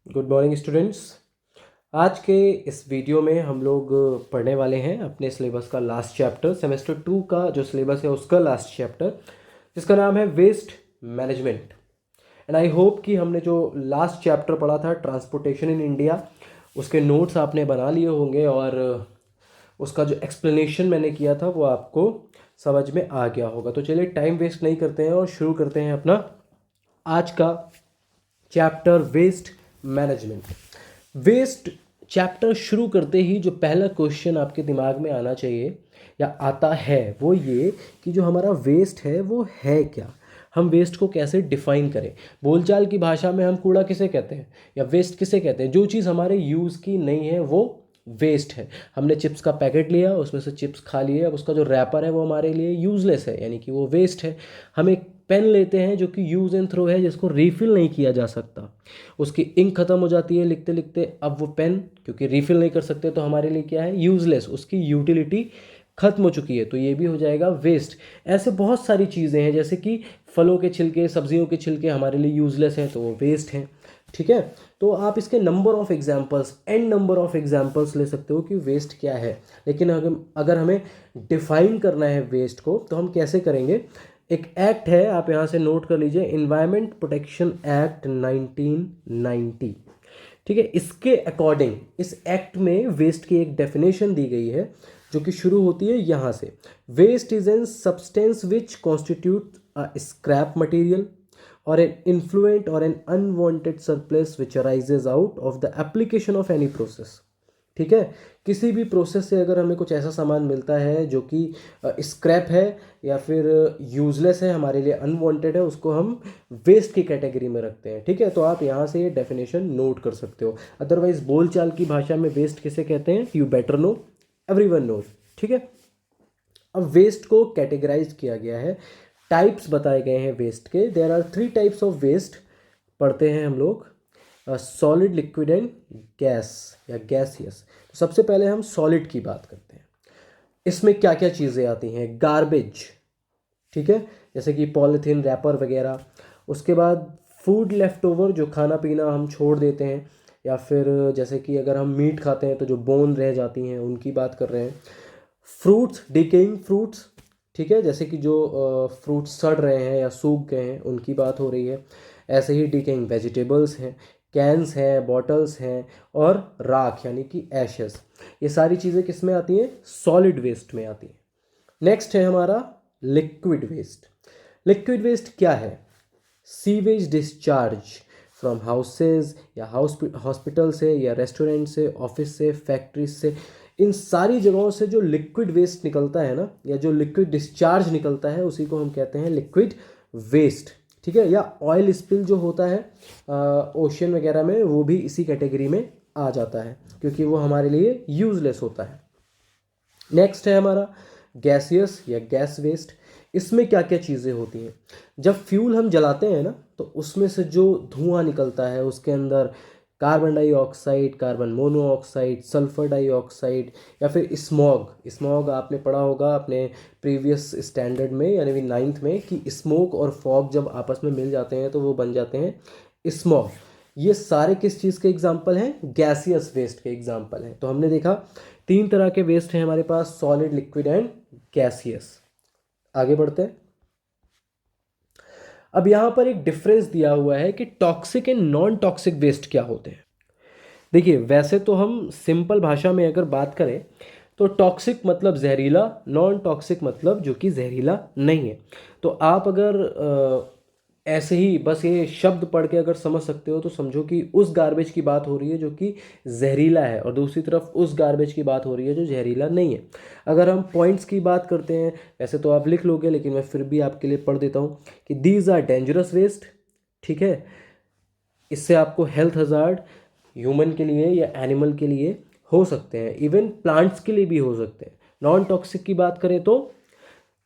Good morning students. आज के इस वीडियो में हम लोग पढ़ने वाले हैं अपने सिलेबस का लास्ट चैप्टर, सेमेस्टर 2 का जो सिलेबस है उसका लास्ट चैप्टर, जिसका नाम है waste management. And I hope कि हमने जो लास्ट चैप्टर पढ़ा था ट्रांसपोर्टेशन इन इंडिया, उसके नोट्स आपने बना लिए होंगे और उसका जो एक्सप्लेनेशन मैंने किया था वो आपको समझ में आ गया होगा। तो चलिए टाइम वेस्ट नहीं करते हैं और शुरू करते हैं अपना आज का chapter waste management. Waste chapter शुरू करते ही जो पहला क्वेश्चन आपके दिमाग में आना चाहिए या आता है वो ये कि जो हमारा वेस्ट है वो है क्या, हम वेस्ट को कैसे डिफाइन करें। बोलचाल की भाषा में हम कूड़ा किसे कहते हैं या वेस्ट किसे कहते हैं? जो चीज़ हमारे यूज़ की नहीं है वो वेस्ट है। हमने चिप्स का पैकेट लिया, उसमें से चिप्स खा लिए, अब उसका जो रैपर है वो हमारे लिए यूज़लेस है, यानी कि वो वेस्ट है। हम एक पेन लेते हैं जो कि यूज़ एंड थ्रो है, जिसको रीफिल नहीं किया जा सकता, उसकी इंक खत्म हो जाती है लिखते लिखते, अब वो पेन क्योंकि रीफिल नहीं कर सकते तो हमारे लिए क्या है, यूज़लेस, उसकी यूटिलिटी खत्म हो चुकी है, तो ये भी हो जाएगा वेस्ट। ऐसे बहुत सारी चीज़ें हैं, जैसे कि फलों के छिलके, सब्जियों के छिलके हमारे लिए यूज़लेस हैं तो वो वेस्ट हैं। ठीक है, तो आप इसके number of examples, n number of examples ले सकते हो कि वेस्ट क्या है। लेकिन अगर हमें डिफाइन करना है वेस्ट को तो हम कैसे करेंगे? एक एक्ट है, आप यहाँ से नोट कर लीजिए, इन्वायरमेंट प्रोटेक्शन एक्ट 1990। ठीक है, इसके अकॉर्डिंग इस एक्ट में वेस्ट की एक डेफिनेशन दी गई है जो कि शुरू होती है यहाँ से। Waste is an substance which constitute a scrap material or an influent or an unwanted surplus which arises out of the application of any process। ठीक है, किसी भी प्रोसेस से अगर हमें कुछ ऐसा सामान मिलता है जो कि स्क्रैप है या फिर यूजलेस है, हमारे लिए अनवांटेड है, उसको हम वेस्ट की कैटेगरी में रखते हैं। ठीक है, तो आप यहाँ से ये डेफिनेशन नोट कर सकते हो। अदरवाइज बोलचाल की भाषा में वेस्ट किसे कहते हैं, you better know, everyone knows. ठीक है, अब वेस्ट को कैटेगराइज किया गया है, टाइप्स बताए गए हैं वेस्ट के। There are 3 types of waste, पढ़ते हैं हम लोग, सॉलिड, लिक्विड एंड गैस या गैसियस। तो सबसे पहले हम सॉलिड की बात करते हैं। इसमें क्या क्या चीज़ें आती हैं? गार्बेज, ठीक है, जैसे कि पॉलीथीन, रैपर वगैरह। उसके बाद फूड लेफ्ट ओवर, जो खाना पीना हम छोड़ देते हैं, या फिर जैसे कि अगर हम मीट खाते हैं तो जो बोन रह जाती हैं उनकी बात कर रहे हैं। फ्रूट्स, डिकेइंग फ्रूट्स, ठीक है, जैसे कि जो फ्रूट्स सड़ रहे हैं या सूख गए हैं उनकी बात हो रही है। ऐसे ही डिकेइंग वेजिटेबल्स हैं, कैंस हैं, बॉटल्स हैं, और राख यानी कि एशेस। ये सारी चीज़ें किस में आती हैं? सॉलिड वेस्ट में आती हैं। नेक्स्ट है हमारा लिक्विड वेस्ट। लिक्विड वेस्ट क्या है? सीवेज डिस्चार्ज फ्रॉम हाउसेज या हॉस्पिटल से या रेस्टोरेंट से, ऑफिस से, फैक्ट्री से, इन सारी जगहों से जो लिक्विड वेस्ट निकलता है ना, या जो लिक्विड डिस्चार्ज निकलता है, उसी को हम कहते हैं लिक्विड वेस्ट। ठीक है, या ऑयल स्पिल जो होता है ओशन वगैरह में, वो भी इसी कैटेगरी में आ जाता है क्योंकि वो हमारे लिए यूजलेस होता है। नेक्स्ट है हमारा गैसियस या गैस वेस्ट। इसमें क्या क्या चीज़ें होती हैं? जब फ्यूल हम जलाते हैं ना तो उसमें से जो धुआं निकलता है उसके अंदर carbon dioxide, carbon monoxide, sulphur dioxide, या फिर स्मॉग। स्मॉग आपने पढ़ा होगा अपने प्रीवियस स्टैंडर्ड में, यानी कि 9th में, कि स्मोक और फॉग जब आपस में मिल जाते हैं तो वो बन जाते हैं स्मॉग। ये सारे किस चीज़ के एग्जाम्पल हैं? गैसियस वेस्ट के एग्जाम्पल हैं। तो हमने देखा 3 तरह के वेस्ट हैं हमारे पास, सॉलिड, लिक्विड एंड गैसियस। आगे बढ़ते हैं। अब यहाँ पर एक डिफरेंस दिया हुआ है कि toxic and non toxic waste क्या होते हैं। देखिए, वैसे तो हम सिंपल भाषा में अगर बात करें तो टॉक्सिक मतलब जहरीला, नॉन टॉक्सिक मतलब जो कि जहरीला नहीं है। तो आप अगर ऐसे ही बस ये शब्द पढ़ के अगर समझ सकते हो तो समझो कि उस गार्बेज की बात हो रही है जो कि जहरीला है, और दूसरी तरफ उस गार्बेज की बात हो रही है जो जहरीला नहीं है। अगर हम पॉइंट्स की बात करते हैं, वैसे तो आप लिख लोगे लेकिन मैं फिर भी आपके लिए पढ़ देता हूँ कि दीज आर डेंजरस वेस्ट। ठीक है, इससे आपको हेल्थ हजार्ड ह्यूमन के लिए या एनिमल के लिए हो सकते हैं, इवन प्लांट्स के लिए भी हो सकते हैं। नॉन टॉक्सिक की बात करें तो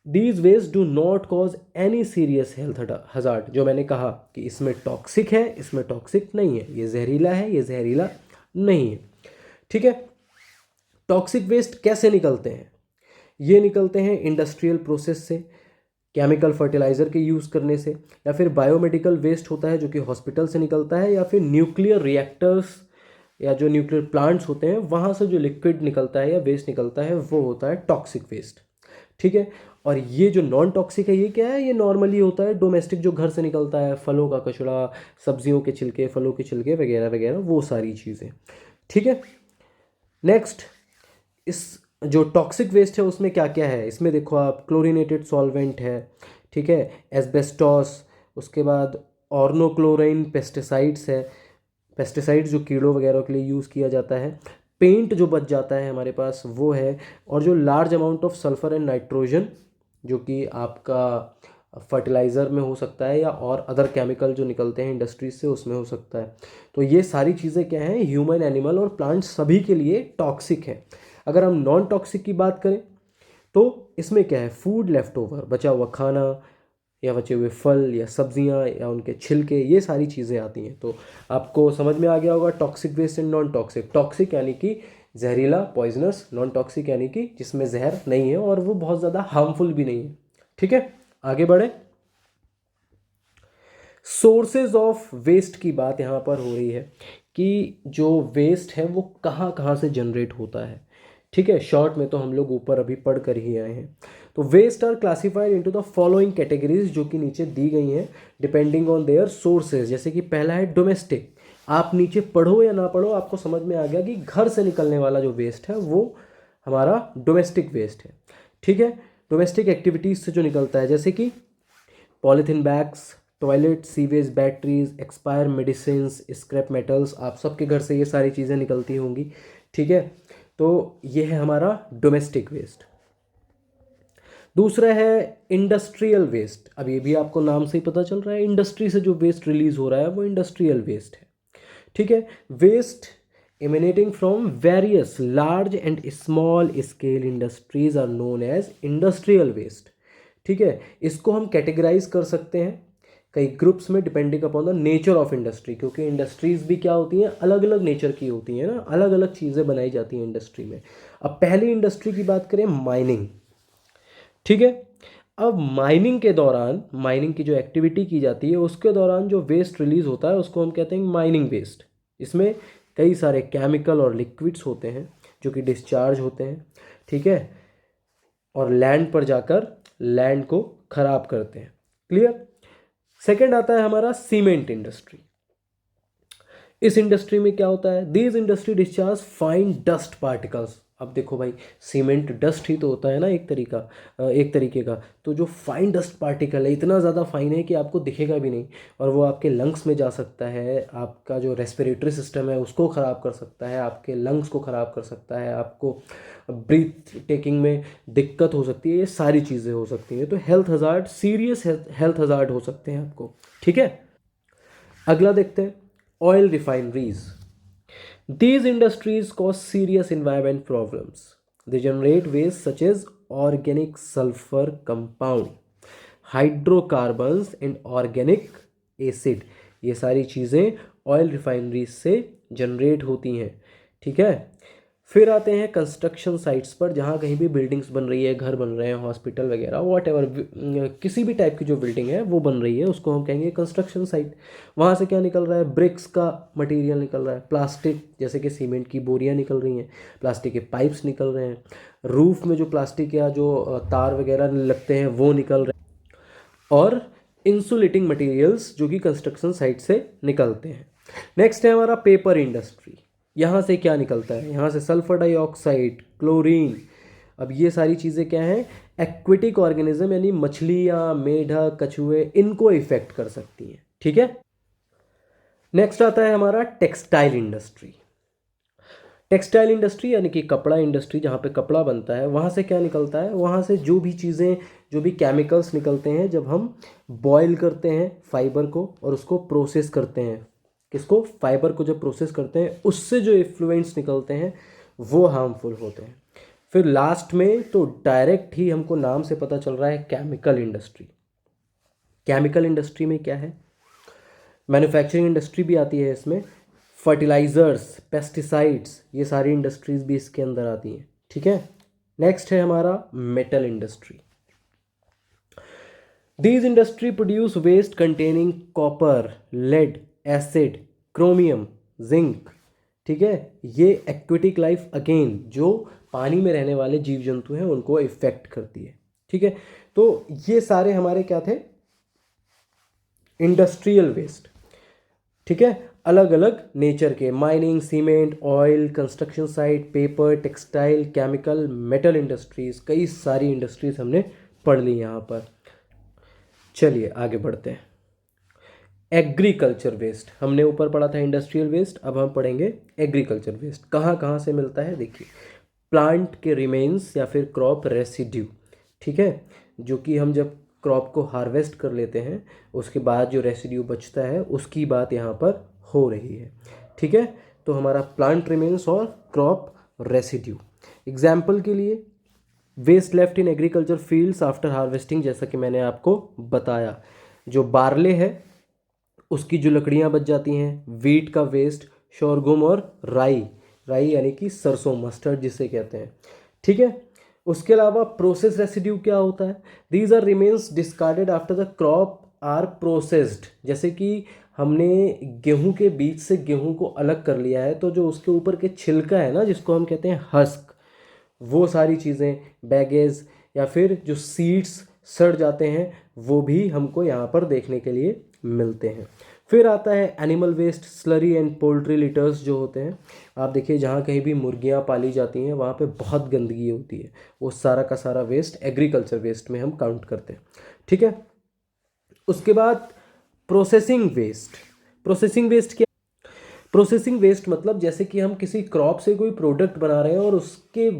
these waste do not cause any serious health hazard. जो मैंने कहा कि इसमें टॉक्सिक है, इसमें टॉक्सिक नहीं है, ये जहरीला है, ये जहरीला नहीं है। ठीक है, टॉक्सिक वेस्ट कैसे निकलते हैं? ये निकलते हैं इंडस्ट्रियल प्रोसेस से। केमिकल फर्टिलाइज़र के यूज़ करने से, या फिर बायोमेडिकल वेस्ट होता है जो कि हॉस्पिटल से निकलता है, या फिर न्यूक्लियर रिएक्टर्स या जो न्यूक्लियर प्लांट्स होते हैं वहाँ से जो लिक्विड निकलता है या वेस्ट निकलता है वो होता है टॉक्सिक वेस्ट। ठीक है। और ये जो नॉन टॉक्सिक है ये क्या है, ये नॉर्मली होता है डोमेस्टिक, जो घर से निकलता है, फलों का कचरा, सब्जियों के छिलके, फलों के छिलके वगैरह वगैरह, वो सारी चीज़ें। ठीक है। नेक्स्ट, इस जो टॉक्सिक वेस्ट है उसमें क्या क्या है, इसमें देखो आप, क्लोरीनेटेड सॉल्वेंट है, ठीक है, एस्बेस्टॉस, उसके बाद ऑर्नोक्लोराइन पेस्टिसाइड्स है, पेस्टिसाइड्स जो कीड़ों वगैरह के लिए यूज़ किया जाता है, पेंट जो बच जाता है हमारे पास वो है, और जो large amount of sulphur and nitrogen जो कि आपका फर्टिलाइज़र में हो सकता है या और अदर केमिकल जो निकलते हैं इंडस्ट्रीज से उसमें हो सकता है। तो ये सारी चीज़ें क्या हैं, ह्यूमन, एनिमल और प्लांट सभी के लिए टॉक्सिक है। अगर हम नॉन टॉक्सिक की बात करें तो इसमें क्या है, फूड लेफ्ट ओवर, बचा हुआ खाना या बचे हुए फल या सब्जियां या उनके छिलके, ये सारी चीज़ें आती हैं। तो आपको समझ में आ गया होगा toxic waste and non toxic. Toxic यानी कि जहरीला, पॉइजनस, नॉन टॉक्सिक यानी कि जिसमें जहर नहीं है और वो बहुत ज़्यादा हार्मफुल भी नहीं है। ठीक है, आगे बढ़े। सोर्सेज ऑफ वेस्ट की बात यहाँ पर हो रही है कि जो वेस्ट है वो कहाँ कहाँ से जनरेट होता है। ठीक है, शॉर्ट में तो हम लोग ऊपर अभी पढ़ कर ही आए हैं। तो waste are classified into the following categories जो कि नीचे दी गई हैं डिपेंडिंग ऑन देयर सोर्सेज। जैसे कि पहला है डोमेस्टिक, आप नीचे पढ़ो या ना पढ़ो आपको समझ में आ गया कि घर से निकलने वाला जो वेस्ट है वो हमारा डोमेस्टिक वेस्ट है। ठीक है, डोमेस्टिक एक्टिविटीज से जो निकलता है जैसे कि polythene bags, toilet sewage, batteries, expire medicine, scrap metals, आप सबके घर से ये सारी चीज़ें निकलती होंगी। ठीक है, तो ये है हमारा डोमेस्टिक वेस्ट। दूसरा है इंडस्ट्रियल वेस्ट। अब ये भी आपको नाम से ही पता चल रहा है, इंडस्ट्री से जो वेस्ट रिलीज हो रहा है वो इंडस्ट्रियल वेस्ट है। ठीक है, waste emanating from various large and small scale industries are known as industrial waste। ठीक है, इसको हम कैटेगराइज कर सकते हैं कई ग्रुप्स में depending upon the nature of industry, क्योंकि इंडस्ट्रीज भी क्या होती हैं, अलग अलग नेचर की होती हैं ना, अलग अलग चीज़ें बनाई जाती हैं इंडस्ट्री में। अब पहली इंडस्ट्री की बात करें, माइनिंग। ठीक है, अब माइनिंग के दौरान, माइनिंग की जो एक्टिविटी की जाती है उसके दौरान जो वेस्ट रिलीज होता है उसको हम कहते हैं माइनिंग वेस्ट। इसमें कई सारे केमिकल और लिक्विड्स होते हैं जो कि डिस्चार्ज होते हैं। ठीक है, और लैंड पर जाकर लैंड को खराब करते हैं। क्लियर। सेकंड आता है हमारा सीमेंट इंडस्ट्री। इस इंडस्ट्री में क्या होता है, these industry discharge fine dust particles. अब देखो भाई, सीमेंट डस्ट ही तो होता है ना एक तरीके का। तो जो फाइन डस्ट पार्टिकल है इतना ज़्यादा फाइन है कि आपको दिखेगा भी नहीं, और वो आपके लंग्स में जा सकता है, आपका जो रेस्पिरेटरी सिस्टम है उसको ख़राब कर सकता है, आपके लंग्स को ख़राब कर सकता है, आपको ब्रीथ टेकिंग में दिक्कत हो सकती है, ये सारी चीज़ें हो सकती हैं। तो health hazard, serious health hazard हो सकते हैं आपको। ठीक है, अगला देखते हैं, oil refineries. These industries cause serious environment problems. They generate waste such as organic sulfur compound, hydrocarbons and organic acid। ये सारी चीज़ें ऑयल रिफाइनरीज से जनरेट होती हैं। ठीक है, फिर आते हैं कंस्ट्रक्शन साइट्स पर, जहाँ कहीं भी बिल्डिंग्स बन रही है, घर बन रहे हैं, हॉस्पिटल वगैरह, वॉट एवर, किसी भी टाइप की जो बिल्डिंग है वो बन रही है उसको हम कहेंगे कंस्ट्रक्शन साइट। वहाँ से क्या निकल रहा है, ब्रिक्स का मटेरियल निकल रहा है, प्लास्टिक जैसे कि सीमेंट की बोरियाँ निकल रही हैं, प्लास्टिक के पाइप्स निकल रहे हैं, रूफ में जो प्लास्टिक या जो तार वगैरह लगते हैं वो निकल रहे हैं, और इंसुलेटिंग मटेरियल्स जो कि कंस्ट्रक्शन साइट से निकलते हैं। नेक्स्ट है हमारा पेपर इंडस्ट्री। यहाँ से क्या निकलता है, यहाँ से सल्फर डाइऑक्साइड, क्लोरीन। अब ये सारी चीज़ें क्या हैं, एक्वेटिक ऑर्गेनिज्म यानी मछलियाँ, मेढक, कछुए, इनको इफेक्ट कर सकती हैं। ठीक है, नेक्स्ट आता है हमारा टेक्सटाइल इंडस्ट्री। टेक्सटाइल इंडस्ट्री यानी कि कपड़ा इंडस्ट्री, जहाँ पे कपड़ा बनता है, वहाँ से क्या निकलता है, वहाँ से जो भी चीज़ें, जो भी केमिकल्स निकलते हैं जब हम बॉयल करते हैं फाइबर को और उसको प्रोसेस करते हैं, किसको, फाइबर को जब प्रोसेस करते हैं उससे जो इफ्लुएंट्स निकलते हैं वो हार्मफुल होते हैं। फिर लास्ट में तो डायरेक्ट ही हमको नाम से पता चल रहा है, केमिकल इंडस्ट्री। केमिकल इंडस्ट्री में क्या है, मैन्युफैक्चरिंग इंडस्ट्री भी आती है इसमें, फर्टिलाइज़र्स, पेस्टिसाइड्स, ये सारी इंडस्ट्रीज भी इसके अंदर आती हैं। ठीक है, नेक्स्ट है हमारा metal industry. These industry produce waste containing copper, lead, acid, chromium, zinc. ठीक है, ये एक्वेटिक लाइफ अगेन जो पानी में रहने वाले जीव जंतु हैं उनको इफेक्ट करती है। ठीक है, तो ये सारे हमारे क्या थे, इंडस्ट्रियल वेस्ट। ठीक है, अलग अलग नेचर के, mining, cement, oil, construction site, paper, textile, chemical, metal industries, कई सारी इंडस्ट्रीज हमने पढ़ ली यहाँ पर। चलिए आगे बढ़ते हैं। एग्रीकल्चर वेस्ट हमने ऊपर पढ़ा था, इंडस्ट्रियल वेस्ट, अब हम पढ़ेंगे एग्रीकल्चर वेस्ट। कहाँ कहाँ से मिलता है देखिए, प्लांट के रिमेन्स या फिर क्रॉप रेसिड्यू। ठीक है, जो कि हम जब क्रॉप को हार्वेस्ट कर लेते हैं उसके बाद जो रेसिड्यू बचता है उसकी बात यहाँ पर हो रही है। ठीक है, तो हमारा प्लांट रिमेन्स और क्रॉप रेसिड्यू। एग्जाम्पल के लिए waste left in agriculture fields after harvesting, जैसा कि मैंने आपको बताया, जो बारले है उसकी जो लकड़ियाँ बच जाती हैं, वीट का वेस्ट, शोरगुम और राई, राई यानी कि सरसों, मस्टर्ड जिसे कहते हैं। ठीक है, उसके अलावा प्रोसेस रेसिड्यू क्या होता है, these are remains discarded after the crop are processed. जैसे कि हमने गेहूं के बीज से गेहूं को अलग कर लिया है तो जो उसके ऊपर के छिलका है ना, जिसको हम कहते हैं हस्क, वो सारी चीज़ें, बैगेज या फिर जो सीड्स सड़ जाते हैं वो भी हमको यहाँ पर देखने के लिए मिलते हैं। फिर आता है animal waste, slurry and poultry litters जो होते हैं। आप देखिए जहाँ कहीं भी मुर्गियाँ पाली जाती हैं वहाँ पे बहुत गंदगी होती है, वो सारा का सारा वेस्ट एग्रीकल्चर वेस्ट में हम काउंट करते हैं। ठीक है, उसके बाद प्रोसेसिंग वेस्ट। प्रोसेसिंग वेस्ट क्या, प्रोसेसिंग वेस्ट मतलब जैसे कि हम किसी क्रॉप से कोई प्रोडक्ट बना रहे हैं और उसके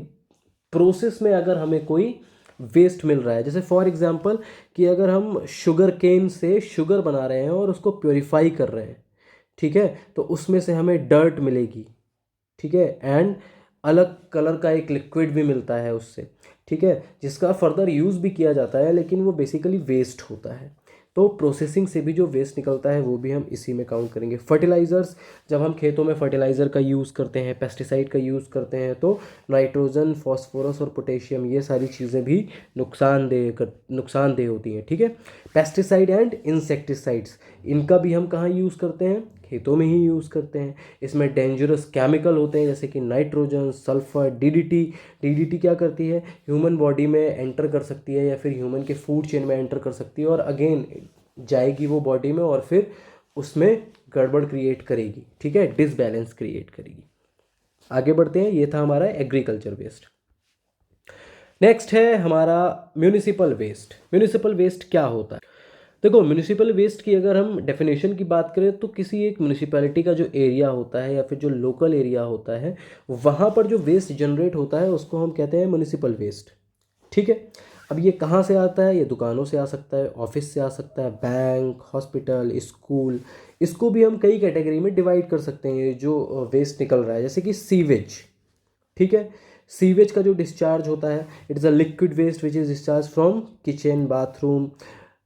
प्रोसेस में अगर हमें कोई वेस्ट मिल रहा है, जैसे फॉर एग्जांपल कि अगर हम शुगर केन से शुगर बना रहे हैं और उसको प्योरीफाई कर रहे हैं, ठीक है, तो उसमें से हमें डर्ट मिलेगी। ठीक है, एंड अलग कलर का एक लिक्विड भी मिलता है उससे। ठीक है, जिसका फर्दर यूज़ भी किया जाता है लेकिन वो बेसिकली वेस्ट होता है। तो प्रोसेसिंग से भी जो वेस्ट निकलता है वो भी हम इसी में काउंट करेंगे। फर्टिलाइज़र्स, जब हम खेतों में फर्टिलाइज़र का यूज़ करते हैं, पेस्टिसाइड का यूज़ करते हैं, तो नाइट्रोजन, फॉस्फोरस और पोटेशियम ये सारी चीज़ें भी नुकसानदेह होती हैं। ठीक है, पेस्टिसाइड एंड इंसेक्टिसाइड्स, इनका भी हम कहाँ यूज़ करते हैं, खेतों में ही यूज़ करते हैं। इसमें डेंजरस केमिकल होते हैं जैसे कि नाइट्रोजन, सल्फर, डीडीटी। डीडीटी क्या करती है, ह्यूमन बॉडी में एंटर कर सकती है या फिर ह्यूमन के फूड चेन में एंटर कर सकती है और अगेन जाएगी वो बॉडी में और फिर उसमें गड़बड़ क्रिएट करेगी। ठीक है, डिसबैलेंस क्रिएट करेगी। आगे बढ़ते हैं, ये था हमारा एग्रीकल्चर वेस्ट। नेक्स्ट है हमारा म्यूनिसिपल वेस्ट। म्यूनिसिपल वेस्ट क्या होता है, देखो म्यूनिसिपल वेस्ट की अगर हम डेफिनेशन की बात करें तो किसी एक म्यूनिसिपैलिटी का जो एरिया होता है या फिर जो लोकल एरिया होता है वहाँ पर जो वेस्ट जनरेट होता है उसको हम कहते हैं म्यूनिसिपल वेस्ट। ठीक है, अब ये कहाँ से आता है, ये दुकानों से आ सकता है, ऑफिस से आ सकता है, बैंक, हॉस्पिटल, स्कूल। इसको भी हम कई कैटेगरी में डिवाइड कर सकते हैं, ये जो वेस्ट निकल रहा है, जैसे कि सीवेज। ठीक है, सीवेज का जो डिस्चार्ज होता है, it is a liquid waste which is discharge from kitchen, bathroom,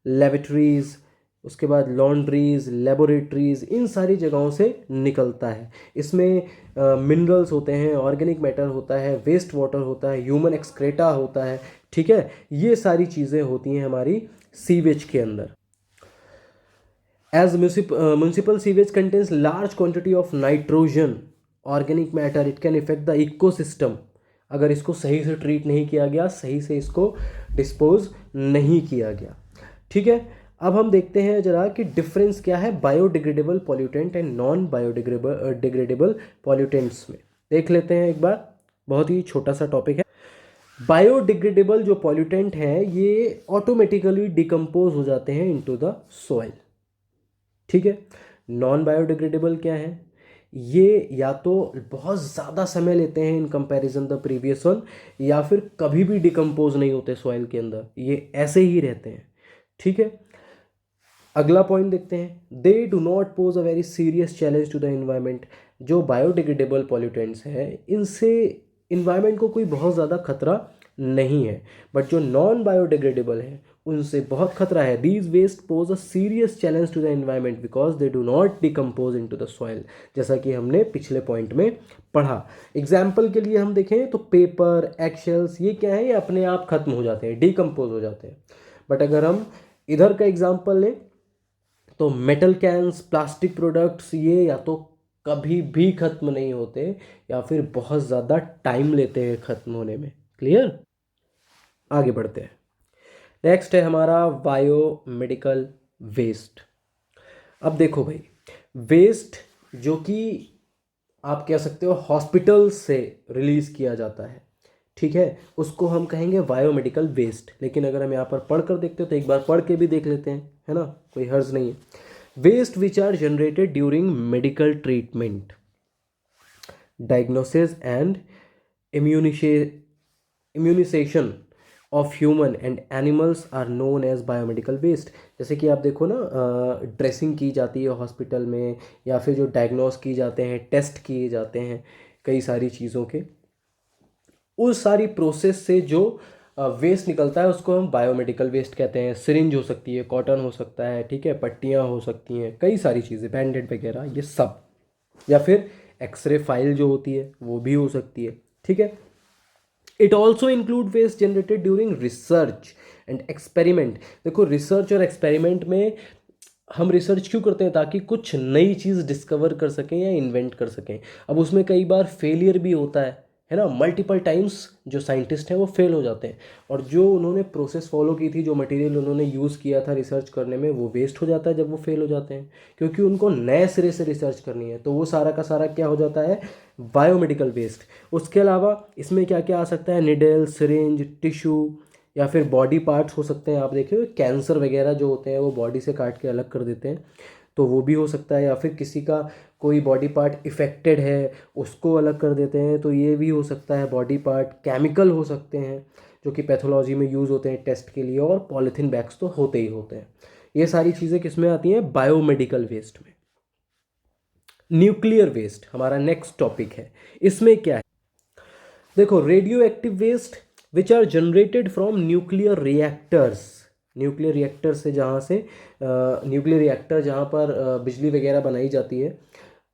laboratories, उसके बाद लॉन्ड्रीज, लेबोरेटरीज, इन सारी जगहों से निकलता है। इसमें मिनरल्स होते हैं, ऑर्गेनिक मैटर होता है, वेस्ट वाटर होता है, ह्यूमन एक्सक्रेटा होता है। ठीक है, ये सारी चीज़ें होती हैं हमारी सीवेज के अंदर। As municipal sewage contains large quantity of nitrogen, organic matter, it can effect the ecosystem. अगर इसको सही से ट्रीट नहीं किया गया, सही से इसको डिस्पोज नहीं किया गया। ठीक है, अब हम देखते हैं जरा कि डिफरेंस क्या है biodegradable pollutant and non biodegradable degradable pollutants में। देख लेते हैं एक बार, बहुत ही छोटा सा टॉपिक है। बायोडिग्रेडेबल जो पॉल्यूटेंट हैं ये ऑटोमेटिकली डिकम्पोज हो जाते हैं इनटू द सॉइल। ठीक है, नॉन बायोडिग्रेडेबल क्या है, ये या तो बहुत ज़्यादा समय लेते हैं in comparison the previous one, या फिर कभी भी डिकम्पोज नहीं होते सॉइल के अंदर, ये ऐसे ही रहते हैं। ठीक है, अगला पॉइंट देखते हैं, they do not pose a very serious challenge to the environment. जो बायोडिग्रेडेबल पॉल्यूटेंट्स हैं इनसे इन्वायरमेंट को कोई बहुत ज़्यादा खतरा नहीं है, बट जो नॉन बायोडिग्रेडेबल है उनसे बहुत खतरा है। These waste pose a serious challenge to the environment because they do not decompose in to the soil, जैसा कि हमने पिछले पॉइंट में पढ़ा। एग्जाम्पल के लिए हम देखें तो पेपर, एक्शेल्स, ये क्या है, ये अपने आप खत्म हो जाते हैं, डिकम्पोज हो जाते हैं। बट अगर हम इधर का एग्जांपल लें तो मेटल कैन्स, प्लास्टिक प्रोडक्ट्स, ये या तो कभी भी ख़त्म नहीं होते या फिर बहुत ज़्यादा टाइम लेते हैं ख़त्म होने में। क्लियर? आगे बढ़ते हैं। नेक्स्ट है हमारा बायोमेडिकल वेस्ट। अब देखो भाई, वेस्ट जो कि आप कह सकते हो हॉस्पिटल से रिलीज़ किया जाता है, ठीक है, उसको हम कहेंगे बायोमेडिकल वेस्ट। लेकिन अगर हम यहाँ पर पढ़ कर देखते हो तो एक बार पढ़ के भी देख लेते हैं, है ना, कोई हर्ज नहीं है। Waste which are generated during medical treatment, diagnosis and immunisation of human and animals are known as biomedical waste. जैसे कि आप देखो ना, ड्रेसिंग की जाती है हॉस्पिटल में, या फिर जो डायग्नोस की जाते हैं, टेस्ट किए जाते हैं कई सारी चीज़ों के, उस सारी प्रोसेस से जो वेस्ट निकलता है उसको हम बायोमेडिकल वेस्ट कहते हैं। सिरिंज हो सकती है, कॉटन हो सकता है, ठीक है, पट्टियाँ हो सकती हैं, कई सारी चीज़ें, बैंडेड वगैरह, ये सब, या फिर एक्सरे फाइल जो होती है वो भी हो सकती है, ठीक है। It also include waste generated during research and experiment. देखो, रिसर्च और एक्सपेरिमेंट में हम रिसर्च क्यों करते हैं? ताकि कुछ नई चीज़ डिस्कवर कर सकें या इन्वेंट कर सकें। अब उसमें कई बार फेलियर भी होता है ना, मल्टीपल टाइम्स जो साइंटिस्ट हैं वो फेल हो जाते हैं, और जो उन्होंने प्रोसेस फॉलो की थी, जो मटेरियल उन्होंने यूज़ किया था रिसर्च करने में, वो वेस्ट हो जाता है जब वो फेल हो जाते हैं, क्योंकि उनको नए सिरे से रिसर्च करनी है। तो वो सारा का सारा क्या हो जाता है? Biomedical waste. उसके अलावा इसमें क्या क्या आ सकता है? निडल, सिरिंज, टिश्यू, या फिर बॉडी पार्ट्स हो सकते हैं। आप देखिए कैंसर वगैरह जो होते हैं वो बॉडी से काट के अलग कर देते हैं, तो वो भी हो सकता है। या फिर किसी का कोई बॉडी पार्ट इफ़ेक्टेड है, उसको अलग कर देते हैं, तो ये भी हो सकता है। बॉडी पार्ट केमिकल हो सकते हैं जो कि पैथोलॉजी में यूज़ होते हैं टेस्ट के लिए, और पॉलीथीन बैग्स तो होते ही होते हैं। ये सारी चीज़ें किस में आती हैं? बायोमेडिकल वेस्ट में। न्यूक्लियर वेस्ट हमारा नेक्स्ट टॉपिक है। इसमें क्या है? देखो, radio active waste which are generated from nuclear reactors. Nuclear reactor से जहाँ से न्यूक्लियर रिएक्टर जहाँ पर बिजली वगैरह बनाई जाती है,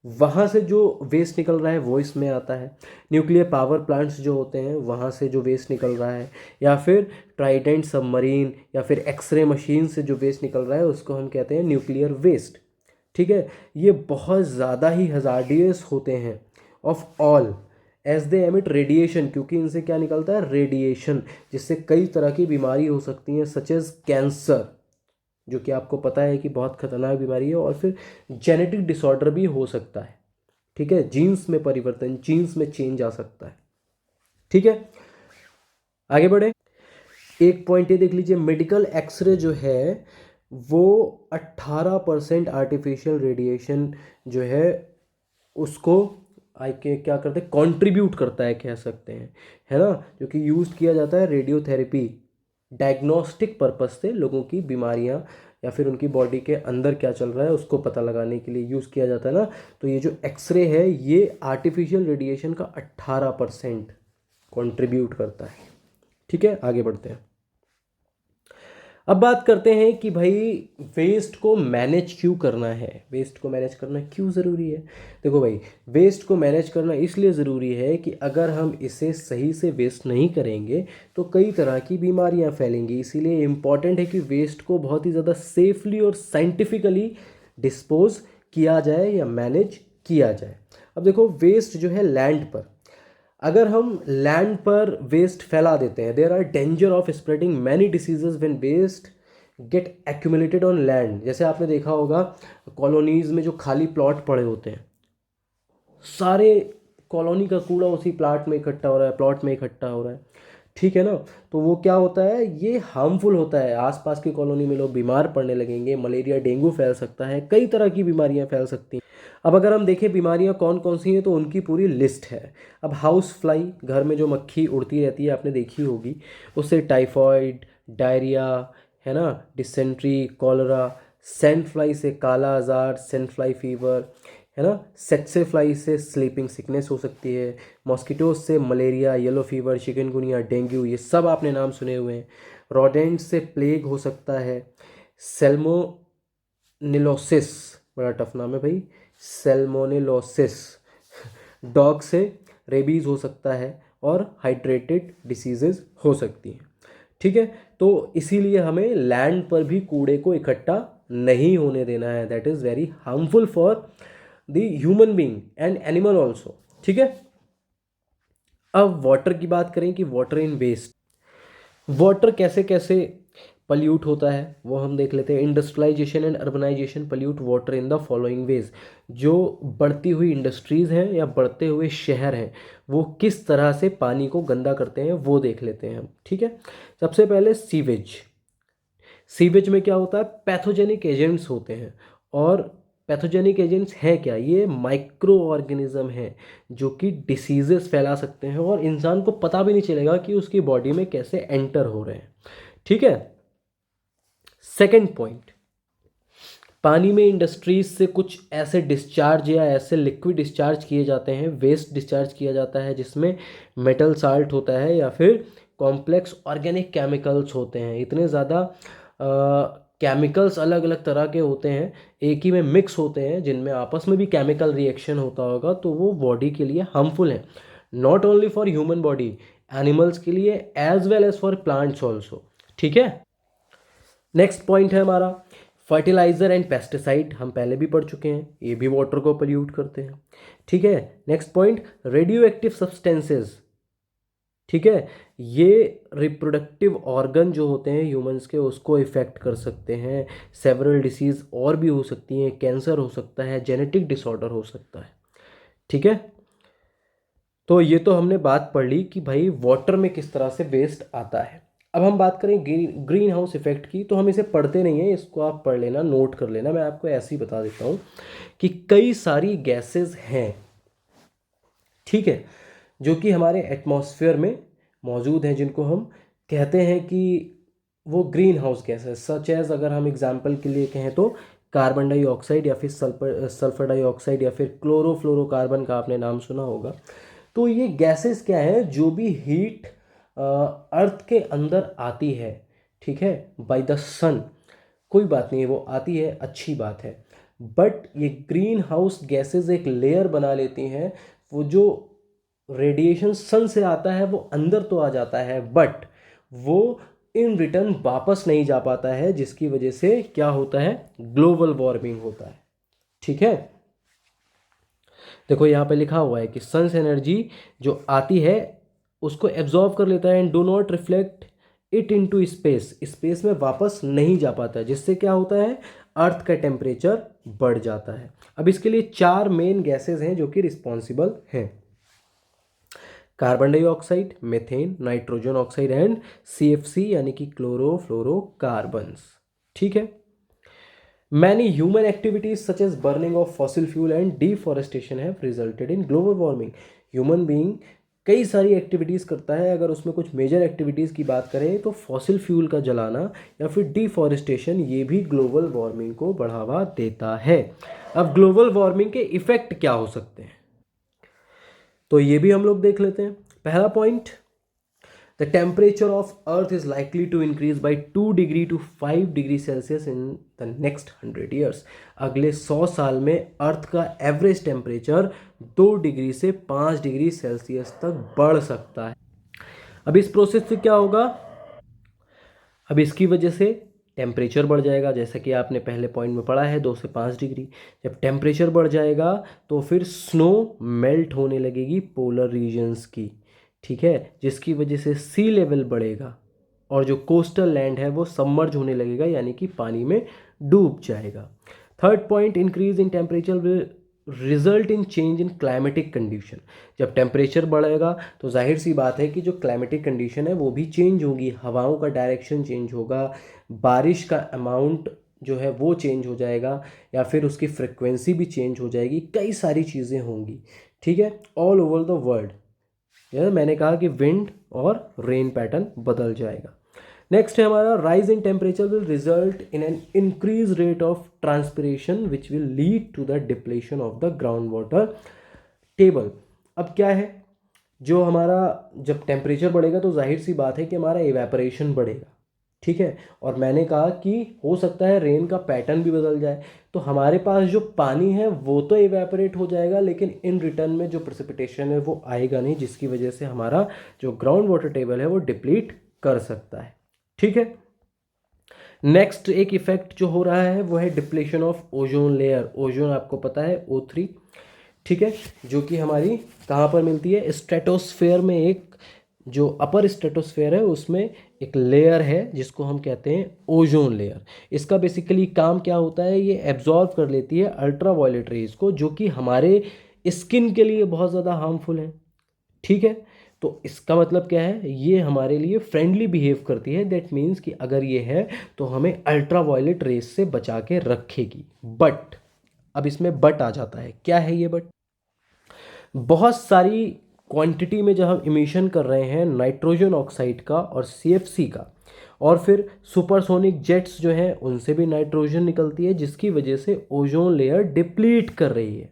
वहाँ से जो वेस्ट निकल रहा है वो इसमें आता है। न्यूक्लियर पावर प्लांट्स जो होते हैं वहाँ से जो वेस्ट निकल रहा है, या फिर ट्राइडेंट सबमरीन या फिर एक्सरे मशीन से जो वेस्ट निकल रहा है उसको हम कहते हैं न्यूक्लियर वेस्ट, ठीक है। ये बहुत ज़्यादा ही हजार्डियस होते हैं of all as they emit radiation, क्योंकि इनसे क्या निकलता है? रेडिएशन, जिससे कई तरह की बीमारी हो सकती हैं, सच एज कैंसर, जो कि आपको पता है कि बहुत खतरनाक बीमारी है, और फिर जेनेटिक डिसऑर्डर भी हो सकता है, ठीक है। जीन्स में परिवर्तन, जीन्स में चेंज आ सकता है, ठीक है। आगे बढ़े, एक पॉइंट ये देख लीजिए, मेडिकल एक्सरे जो है वो 18% आर्टिफिशियल रेडिएशन जो है उसको आई के क्या करते हैं? कंट्रीब्यूट करता है, कह सकते हैं, है ना, जो कि यूज़ किया जाता है रेडियोथेरेपी डायग्नोस्टिक पर्पस से, लोगों की बीमारियां या फिर उनकी बॉडी के अंदर क्या चल रहा है उसको पता लगाने के लिए यूज़ किया जाता है ना। तो ये जो एक्सरे है ये आर्टिफिशियल रेडिएशन का 18% कंट्रीब्यूट करता है, ठीक है। आगे बढ़ते हैं। अब बात करते हैं कि भाई वेस्ट को मैनेज क्यों करना है, वेस्ट को मैनेज करना क्यों ज़रूरी है। देखो भाई, वेस्ट को मैनेज करना इसलिए ज़रूरी है कि अगर हम इसे सही से वेस्ट नहीं करेंगे तो कई तरह की बीमारियां फैलेंगी। इसीलिए इम्पॉर्टेंट है कि वेस्ट को बहुत ही ज़्यादा सेफली और साइंटिफिकली डिस्पोज किया जाए या मैनेज किया जाए। अब देखो, वेस्ट जो है लैंड पर, अगर हम लैंड पर वेस्ट फैला देते हैं, there are danger of spreading many diseases when waste get accumulated on land. जैसे आपने देखा होगा कॉलोनीज में जो खाली प्लॉट पड़े होते हैं, सारे कॉलोनी का कूड़ा उसी प्लाट में इकट्ठा हो रहा है, प्लॉट में इकट्ठा हो रहा है, ठीक है ना। तो वो क्या होता है? ये हार्मफुल होता है, आसपास की कॉलोनी में लोग बीमार पड़ने लगेंगे, मलेरिया डेंगू फैल सकता है, कई तरह की बीमारियां फैल सकती हैं। अब अगर हम देखें बीमारियां कौन कौन सी हैं तो उनकी पूरी लिस्ट है। अब हाउस फ्लाई, घर में जो मक्खी उड़ती रहती है, आपने देखी होगी, उससे टाइफॉइड, डायरिया, है ना, डिसेंट्री, कॉलरा। सैंड फ्लाई से काला आजार, सैंड फ्लाई फीवर, है ना। सेक्से फ्लाई से स्लीपिंग सिकनेस हो सकती है। मॉस्किटोज से malaria, yellow fever, chikungunya, dengue, ये सब आपने नाम सुने हुए हैं। रोडेंट से प्लेग हो सकता है। सेल्मोनेलोसिस, बड़ा टफ नाम है भाई, सेल्मोनेलोसिस। डॉग से रेबीज हो सकता है, और हाइड्रेटेड डिसीजेज हो सकती हैं, ठीक है। तो इसीलिए हमें लैंड पर भी कूड़े को इकट्ठा नहीं होने देना है। That is very harmful for the human being and animal also. ठीक है। अब वाटर की बात करें कि वाटर इन वेस्ट, वाटर कैसे कैसे पल्यूट होता है वो हम देख लेते हैं। Industrialisation and urbanisation pollute water in the following ways. जो बढ़ती हुई इंडस्ट्रीज़ हैं या बढ़ते हुए शहर हैं वो किस तरह से पानी को गंदा करते हैं वो देख लेते हैं हम। ठीक है। सबसे पहले सीवेज। सीवेज में क्या होता है, पैथोजेनिक एजेंट्स होते हैं। और पैथोजेनिक एजेंट्स हैं क्या, ये माइक्रो ऑर्गेनिज्म हैं जो कि डिसीजेस फैला सकते हैं और इंसान को पता भी नहीं चलेगा कि उसकी बॉडी में कैसे एंटर हो रहे हैं। ठीक है। सेकंड पॉइंट, पानी में इंडस्ट्रीज से कुछ ऐसे डिस्चार्ज या ऐसे लिक्विड डिस्चार्ज किए जाते हैं, वेस्ट डिस्चार्ज किया जाता है जिसमें मेटल साल्ट होता है या फिर कॉम्प्लेक्स ऑर्गेनिक केमिकल्स होते हैं। इतने ज़्यादा केमिकल्स अलग अलग तरह के होते हैं, एक ही में मिक्स होते हैं, जिनमें आपस में भी केमिकल रिएक्शन होता होगा, तो वो बॉडी के लिए हार्मफुल है। Not only for human body, animals के लिए as well as for plants also. ठीक है। नेक्स्ट पॉइंट है हमारा फर्टिलाइजर एंड पेस्टिसाइड। हम पहले भी पढ़ चुके हैं, ये भी वाटर को पोल्यूट करते हैं। ठीक है। Next point radio active substances. ठीक है। ये रिप्रोडक्टिव ऑर्गन जो होते हैं ह्यूमंस के उसको इफेक्ट कर सकते हैं। सेवरल डिसीज और भी हो सकती हैं, कैंसर हो सकता है, जेनेटिक डिसऑर्डर हो सकता है। ठीक है। तो ये तो हमने बात पढ़ ली कि भाई वाटर में किस तरह से वेस्ट आता है। अब हम बात करें ग्रीन हाउस इफेक्ट की, तो हम इसे पढ़ते नहीं हैं, इसको आप पढ़ लेना, नोट कर लेना। मैं आपको ऐसे ही बता देता हूँ कि कई सारी गैसेस हैं, ठीक है, जो कि हमारे एटमॉस्फेयर में मौजूद हैं, जिनको हम कहते हैं कि वो green house gases. Such as अगर हम एग्जाम्पल के लिए कहें तो कार्बन डाइऑक्साइड या फिर सल्फर डाइऑक्साइड या फिर क्लोरोफ्लोरोकार्बन का आपने नाम सुना होगा। तो ये गैसेस क्या है, जो भी हीट अर्थ के अंदर आती है, ठीक है, बाय द सन, कोई बात नहीं है, वो आती है, अच्छी बात है, बट ये ग्रीन हाउस गैसेस एक लेयर बना लेती हैं। वो जो रेडिएशन सन से आता है वो अंदर तो आ जाता है, बट वो इन रिटर्न वापस नहीं जा पाता है, जिसकी वजह से क्या होता है, ग्लोबल वार्मिंग होता है। ठीक है। देखो यहाँ पे लिखा हुआ है कि सन्स एनर्जी जो आती है उसको एब्जॉर्व कर लेता है and do not reflect it into space, space में वापस नहीं जा पाता है, जिससे क्या होता है, अर्थ का टेम्परेचर बढ़ जाता है। अब इसके लिए 4 मेन गैसेस हैं जो कि रिस्पॉन्सिबल हैं, carbon dioxide, methane, nitrogen oxide and CFC यानी कि क्लोरोफ्लोरोकार्बन्स। ठीक है। Many human activities such as burning of fossil fuel and deforestation have resulted in global warming. Human being कई सारी एक्टिविटीज़ करता है, अगर उसमें कुछ मेजर एक्टिविटीज़ की बात करें तो फॉसिल फ्यूल का जलाना या फिर डिफॉरेस्टेशन, ये भी ग्लोबल वार्मिंग को बढ़ावा देता है। अब ग्लोबल वार्मिंग के इफ़ेक्ट क्या हो सकते हैं, तो ये भी हम लोग देख लेते हैं। पहला point, the temperature of earth is likely to increase by 2 degree to 5 degree Celsius in the next 100 years. अगले 100 साल में अर्थ का एवरेज टेम्परेचर 2 डिग्री से 5 डिग्री सेल्सियस तक बढ़ सकता है। अब इस प्रोसेस से क्या होगा, अब इसकी वजह से टेम्परेचर बढ़ जाएगा, जैसा कि आपने पहले पॉइंट में पढ़ा है, 2 से 5 डिग्री। जब टेम्परेचर बढ़ जाएगा तो फिर स्नो मेल्ट होने लगेगी पोलर रीजन्स की, ठीक है, जिसकी वजह से सी लेवल बढ़ेगा और जो कोस्टल लैंड है वो सबमर्ज होने लगेगा, यानी कि पानी में डूब जाएगा। Third point, increase in temperature will result in change in climatic condition. जब टेम्परेचर बढ़ेगा तो जाहिर सी बात है कि जो क्लाइमेटिक कंडीशन है वो भी चेंज होगी, हवाओं का डायरेक्शन चेंज होगा, बारिश का अमाउंट जो है वो चेंज हो जाएगा, या फिर उसकी फ्रिक्वेंसी भी चेंज हो जाएगी, कई सारी चीज़ें होंगी। ठीक है, ऑल ओवर द वर्ल्ड। मैंने कहा कि विंड और रेन पैटर्न बदल जाएगा। नेक्स्ट है हमारा, rise in temperature will result in an increase rate of transpiration which will lead to the depletion of the ground water table. अब क्या है, जो हमारा जब टेम्परेचर बढ़ेगा तो जाहिर सी बात है कि हमारा इवेपोरेशन बढ़ेगा, ठीक है, और मैंने कहा कि हो सकता है रेन का पैटर्न भी बदल जाए, तो हमारे पास जो पानी है वो तो इवेपोरेट हो जाएगा, लेकिन इन रिटर्न में जो प्रेसिपिटेशन है वो आएगा नहीं, जिसकी वजह से हमारा जो ग्राउंड वाटर टेबल है वो डिप्लीट कर सकता है। ठीक है। नेक्स्ट एक इफेक्ट जो हो रहा है वो है depletion of ozone layer. Ozone आपको पता है O3, ठीक है, जो कि हमारी कहाँ पर मिलती है, स्ट्रेटोस्फेयर में। एक जो अपर स्ट्रेटोस्फेयर है उसमें एक लेयर है जिसको हम कहते हैं ओजोन लेयर। इसका बेसिकली काम क्या होता है, ये एब्जॉर्ब कर लेती है अल्ट्रा वायलेट रेज को, जो कि हमारे स्किन के लिए बहुत ज़्यादा हार्मफुल है। ठीक है, तो इसका मतलब क्या है, ये हमारे लिए फ्रेंडली बिहेव करती है। दैट मीन्स कि अगर ये है तो हमें अल्ट्रा वायलेट रेस से बचा के रखेगी। बट अब इसमें बट आ जाता है, क्या है ये बट, बहुत सारी क्वांटिटी में जब हम इमिशन कर रहे हैं नाइट्रोजन ऑक्साइड का और CFC का, और फिर सुपरसोनिक जेट्स जो हैं उनसे भी नाइट्रोजन निकलती है, जिसकी वजह से ओजोन लेयर डिप्लीट कर रही है।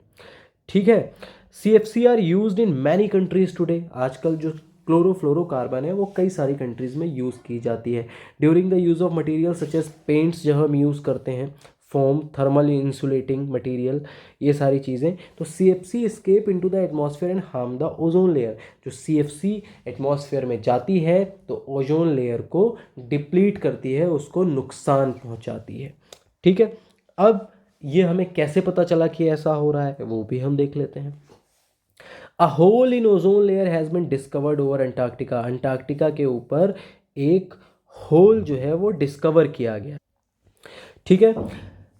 ठीक है, CFC are used in many countries today. आजकल जो क्लोरोफ्लोरोकार्बन है वो कई सारी कंट्रीज में यूज़ की जाती है। During the use of material such as paints जब हम यूज़ करते हैं, फोम, थर्मल इंसुलेटिंग मटेरियल, ये सारी चीज़ें, तो CFC escape into the atmosphere and harm the ozone layer. जो CFC एटमॉस्फेयर में जाती है तो ओजोन लेयर को डिप्लीट करती है, उसको नुकसान पहुंचाती है। ठीक है, अब ये हमें कैसे पता चला कि ऐसा हो रहा है वो भी हम देख लेते हैं। A hole in ozone layer has been discovered over Antarctica. Antarctica के ऊपर एक होल जो है वो डिस्कवर किया गया। ठीक है,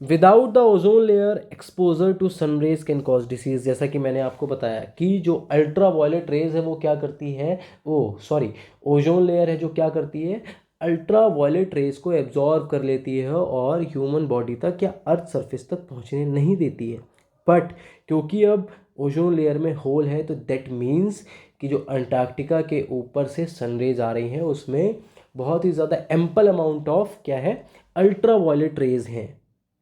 without the ozone layer exposure to sunrays can cause disease. जैसा कि मैंने आपको बताया कि जो अल्ट्रा वायलेट रेज है वो क्या करती है, ओजोन लेयर है जो क्या करती है, अल्ट्रा वायलेट रेज को एब्जॉर्ब कर लेती है और ह्यूमन बॉडी तक या अर्थ सरफेस तक पहुंचने नहीं देती है। बट क्योंकि अब ओजोन लेयर में होल है तो दैट मीन्स कि जो अंटार्कटिका के ऊपर से सनरेज आ रही हैं उसमें बहुत ही ज़्यादा एम्पल अमाउंट ऑफ क्या है, अल्ट्रा वायलेट रेज हैं,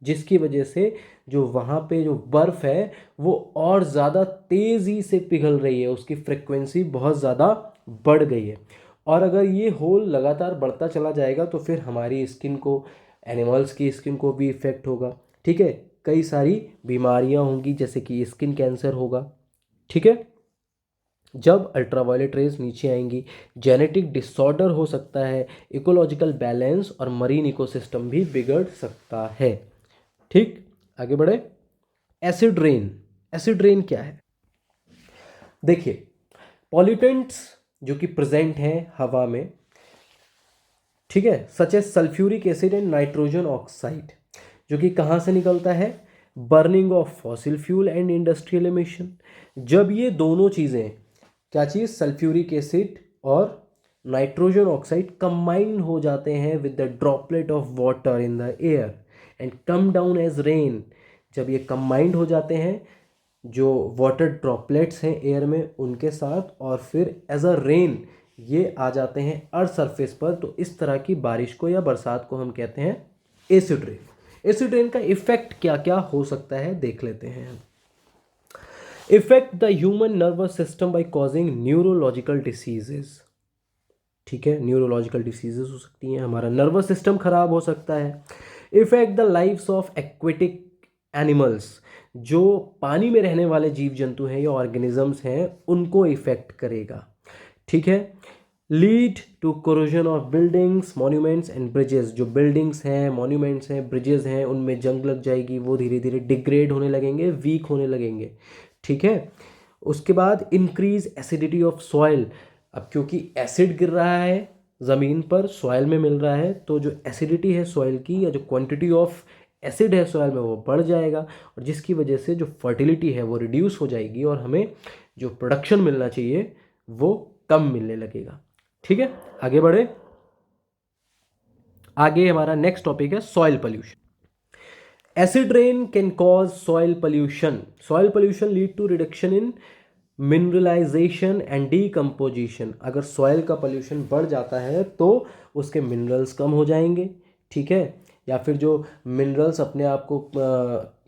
जिसकी वजह से जो वहाँ पे जो बर्फ़ है वो और ज़्यादा तेज़ी से पिघल रही है, उसकी फ्रिक्वेंसी बहुत ज़्यादा बढ़ गई है। और अगर ये होल लगातार बढ़ता चला जाएगा तो फिर हमारी स्किन को, एनिमल्स की स्किन को भी इफ़ेक्ट होगा। ठीक है, कई सारी बीमारियां होंगी जैसे कि स्किन कैंसर होगा। ठीक है, जब अल्ट्रावायलेट रेज नीचे आएंगी, जेनेटिक डिसऑर्डर हो सकता है, इकोलॉजिकल बैलेंस और मरीन इकोसिस्टम भी बिगड़ सकता है। ठीक, आगे बढ़े। Acid rain. एसिड रेन क्या है, देखिए, पॉल्यूटेंट्स जो कि प्रेजेंट हैं हवा में, ठीक है, such as sulphuric acid and nitrogen oxide, जो कि कहाँ से निकलता है, burning of fossil fuel and industrial emission. जब ये दोनों चीज़ें, क्या चीज़, सल्फ्यूरिक एसिड और नाइट्रोजन ऑक्साइड कंबाइन हो जाते हैं with the droplet of water in the air and come down as rain, जब ये कंबाइंड हो जाते हैं जो वाटर ड्रॉपलेट्स हैं एयर में उनके साथ, और फिर एज अ रेन ये आ जाते हैं अर्थ सरफेस पर, तो इस तरह की बारिश को या बरसात को हम कहते हैं एसिड रेन। एसिड रेन का इफेक्ट क्या क्या हो सकता है देख लेते हैं। Effect the human nervous system by causing neurological diseases. ठीक है, न्यूरोलॉजिकल डिसीजेस हो सकती हैं, हमारा नर्वस सिस्टम खराब हो सकता है। Effect the lives of aquatic animals, जो पानी में रहने वाले जीव जंतु हैं या ऑर्गेनिजम्स हैं उनको इफेक्ट करेगा। ठीक है, lead to corrosion of buildings, monuments and bridges. जो बिल्डिंग्स हैं, मॉन्यूमेंट्स हैं, ब्रिजेस हैं, उनमें जंग लग जाएगी, वो धीरे धीरे डिग्रेड होने लगेंगे, वीक होने लगेंगे। ठीक है, उसके बाद इंक्रीज एसिडिटी ऑफ सॉइल। अब क्योंकि एसिड गिर रहा है ज़मीन पर, सॉइल में मिल रहा है, तो जो एसिडिटी है सॉइल की या जो क्वांटिटी ऑफ एसिड है सॉइल में वो बढ़ जाएगा, और जिसकी वजह से जो फर्टिलिटी है वो रिड्यूस हो जाएगी और हमें जो प्रोडक्शन मिलना चाहिए वो कम मिलने लगेगा। ठीक है, आगे बढ़े। आगे हमारा नेक्स्ट टॉपिक है soil pollution. Acid rain can cause soil pollution. Soil pollution lead to reduction in mineralisation and decomposition. अगर सॉइल का पोल्यूशन बढ़ जाता है तो उसके मिनरल्स कम हो जाएंगे। ठीक है, या फिर जो मिनरल्स अपने आप को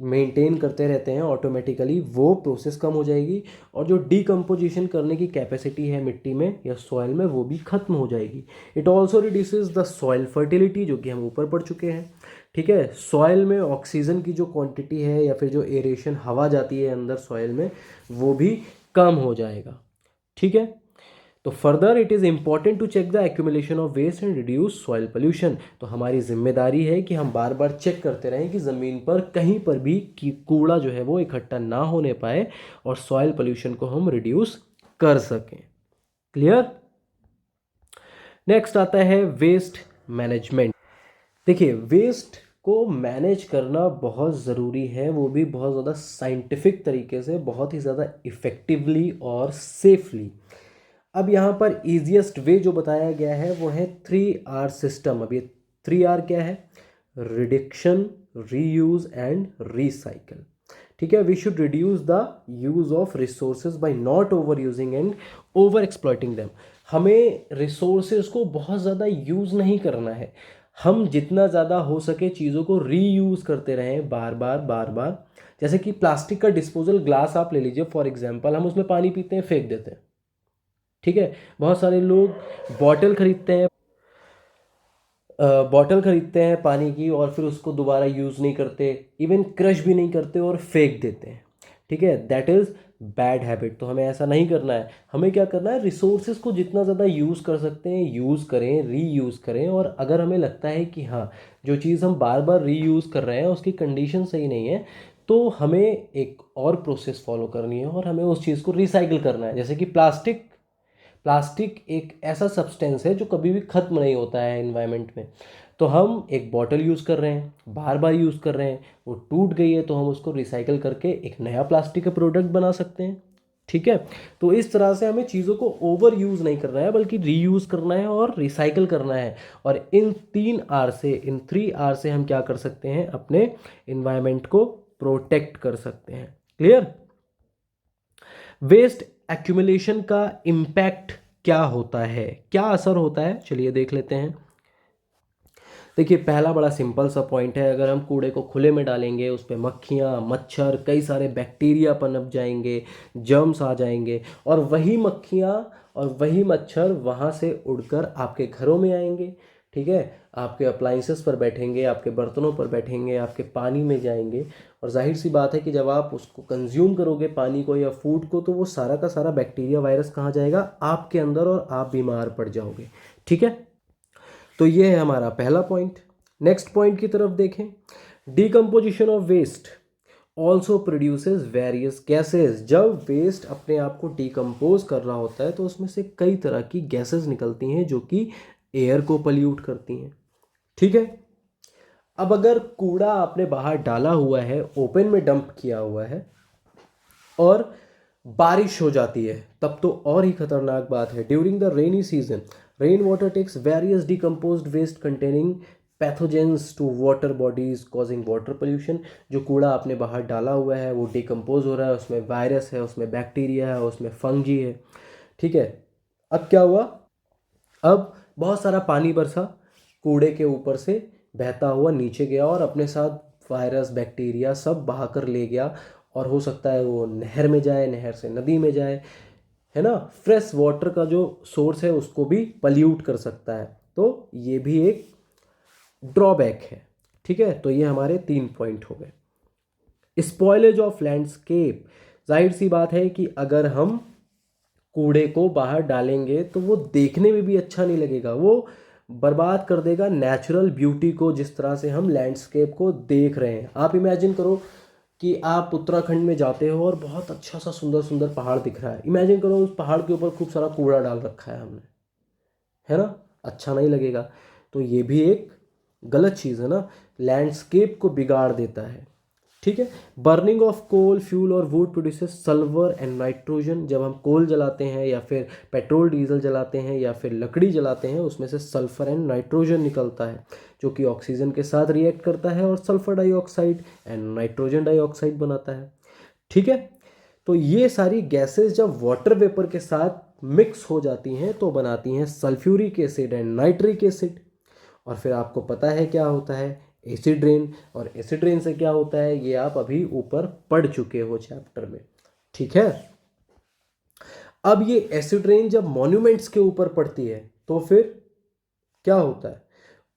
मेंटेन करते रहते हैं ऑटोमेटिकली, वो प्रोसेस कम हो जाएगी, और जो डीकम्पोजिशन करने की कैपेसिटी है मिट्टी में या सॉइल में वो भी ख़त्म हो जाएगी। It also reduces the soil fertility, जो कि हम ऊपर पढ़ चुके हैं। ठीक है, सॉइल में ऑक्सीजन की जो क्वांटिटी है या फिर जो एरेशन हवा जाती है अंदर सॉइल में वो भी कम हो जाएगा। ठीक है, तो further it is important to check the accumulation of waste and reduce soil pollution. तो हमारी जिम्मेदारी है कि हम बार बार चेक करते रहें कि ज़मीन पर कहीं पर भी कूड़ा जो है वो इकट्ठा ना होने पाए और सॉइल पोल्यूशन को हम रिड्यूस कर सकें। क्लियर। नेक्स्ट आता है वेस्ट मैनेजमेंट। देखिए, वेस्ट को मैनेज करना बहुत ज़रूरी है, वो भी बहुत ज़्यादा साइंटिफिक तरीके से, बहुत ही ज़्यादा इफ़ेक्टिवली और सेफली। अब यहाँ पर ईजिएस्ट वे जो बताया गया है वो है 3R सिस्टम। अब ये 3R क्या है? Reduction, reuse and recycle. ठीक है, we should reduce the use of resources by not over using and over exploiting them. हमें रिसोर्सेज को बहुत ज़्यादा यूज़ नहीं करना है, हम जितना ज़्यादा हो सके चीज़ों को रीयूज़ करते रहें बार बार बार बार। जैसे कि प्लास्टिक का डिस्पोजल ग्लास आप ले लीजिए फॉर एग्जांपल, हम उसमें पानी पीते हैं, फेंक देते हैं। ठीक है, बहुत सारे लोग बॉटल खरीदते हैं, बॉटल खरीदते हैं पानी की और फिर उसको दोबारा यूज़ नहीं करते, इवन क्रश भी नहीं करते और फेंक देते हैं। ठीक है, दैट इज़ बैड हैबिट। तो हमें ऐसा नहीं करना है। हमें क्या करना है? रिसोर्सेज को जितना ज़्यादा यूज़ कर सकते हैं यूज़ करें, रीयूज़ करें। और अगर हमें लगता है कि हाँ, जो चीज़ हम बार बार रीयूज़ कर रहे हैं उसकी कंडीशन सही नहीं है, तो हमें एक और प्रोसेस फॉलो करनी है और हमें उस चीज़ को रिसाइकिल करना है। जैसे कि प्लास्टिक, प्लास्टिक एक ऐसा सब्सटेंस है जो कभी भी ख़त्म नहीं होता है एनवायरनमेंट में। तो हम एक बॉटल यूज़ कर रहे हैं, बार बार यूज़ कर रहे हैं, वो टूट गई है तो हम उसको रिसाइकिल करके एक नया प्लास्टिक का प्रोडक्ट बना सकते हैं। ठीक है, तो इस तरह से हमें चीज़ों को ओवर यूज़ नहीं करना है बल्कि रीयूज़ करना है और रिसाइकिल करना है। और इन 3R से, इन 3R से हम क्या कर सकते हैं? अपने इन्वायरमेंट को प्रोटेक्ट कर सकते हैं। क्लियर। वेस्ट एक्यूमुलेशन का इम्पैक्ट क्या होता है, क्या असर होता है, चलिए देख लेते हैं। देखिए, पहला बड़ा सिंपल सा पॉइंट है, अगर हम कूड़े को खुले में डालेंगे उस पर मक्खियाँ, मच्छर, कई सारे बैक्टीरिया पनप जाएंगे, जर्म्स आ जाएंगे और वही मक्खियाँ और वही मच्छर वहाँ से उड़कर आपके घरों में आएंगे। ठीक है, आपके अप्लाइंसेस पर बैठेंगे, आपके बर्तनों पर बैठेंगे, आपके पानी में जाएंगे। और जाहिर सी बात है कि जब आप उसको कंज्यूम करोगे पानी को या फूड को, तो वो सारा का सारा बैक्टीरिया वायरस कहाँ जाएगा? आपके अंदर, और आप बीमार पड़ जाओगे। ठीक है, तो ये है हमारा पहला पॉइंट। नेक्स्ट पॉइंट की तरफ देखें। Decomposition of waste also produces various gases. जब वेस्ट अपने आप को डिकम्पोज कर रहा होता है तो उसमें से कई तरह की गैसेज निकलती हैं जो कि एयर को पल्यूट करती हैं। ठीक है, अब अगर कूड़ा आपने बाहर डाला हुआ है, ओपन में डंप किया हुआ है और बारिश हो जाती है, तब तो और ही खतरनाक बात है। During the rainy season, rain water takes various decomposed waste containing pathogens to water bodies causing water pollution. जो कूड़ा आपने बाहर डाला हुआ है वो डिकम्पोज हो रहा है, उसमें वायरस है, उसमें बैक्टीरिया है, उसमें फंगी है। ठीक है, अब क्या हुआ? अब बहुत सारा पानी बरसा, कूड़े के ऊपर से बहता हुआ नीचे गया और अपने साथ वायरस, बैक्टीरिया सब बहाकर ले गया। और हो सकता है वो नहर में जाए, नहर से नदी में जाए, है ना। फ्रेश वाटर का जो सोर्स है उसको भी पल्यूट कर सकता है। तो ये भी एक ड्रॉबैक है। ठीक है, तो ये हमारे 3 पॉइंट हो गए। Spoilage of landscape. जाहिर सी बात है कि अगर हम कूड़े को बाहर डालेंगे तो वो देखने में भी अच्छा नहीं लगेगा, वो बर्बाद कर देगा नेचुरल ब्यूटी को, जिस तरह से हम लैंडस्केप को देख रहे हैं। आप इमेजिन करो कि आप उत्तराखंड में जाते हो और बहुत अच्छा सा सुंदर सुंदर पहाड़ दिख रहा है। इमेजिन करो उस पहाड़ के ऊपर खूब सारा कूड़ा डाल रखा है हमने, है ना, अच्छा नहीं लगेगा। तो ये भी एक गलत चीज़ है ना, लैंडस्केप को बिगाड़ देता है। ठीक है, बर्निंग ऑफ कोल, फ्यूल और would produces sulphur and nitrogen. जब हम कोल जलाते हैं या फिर पेट्रोल डीजल जलाते हैं या फिर लकड़ी जलाते हैं, उसमें से सल्फर एंड नाइट्रोजन निकलता है जो कि ऑक्सीजन के साथ रिएक्ट करता है और sulphur dioxide and nitrogen dioxide बनाता है। ठीक है, तो ये सारी गैसेस जब वाटर वेपर के साथ मिक्स हो जाती हैं तो बनाती हैं sulphuric acid and nitric acid. और फिर आपको पता है क्या होता है? Acid rain. और एसिड रेन से क्या होता है ये आप अभी ऊपर पढ़ चुके हो चैप्टर में। ठीक है, अब ये एसिड रेन जब मॉन्यूमेंट्स के ऊपर पड़ती है तो फिर क्या होता है?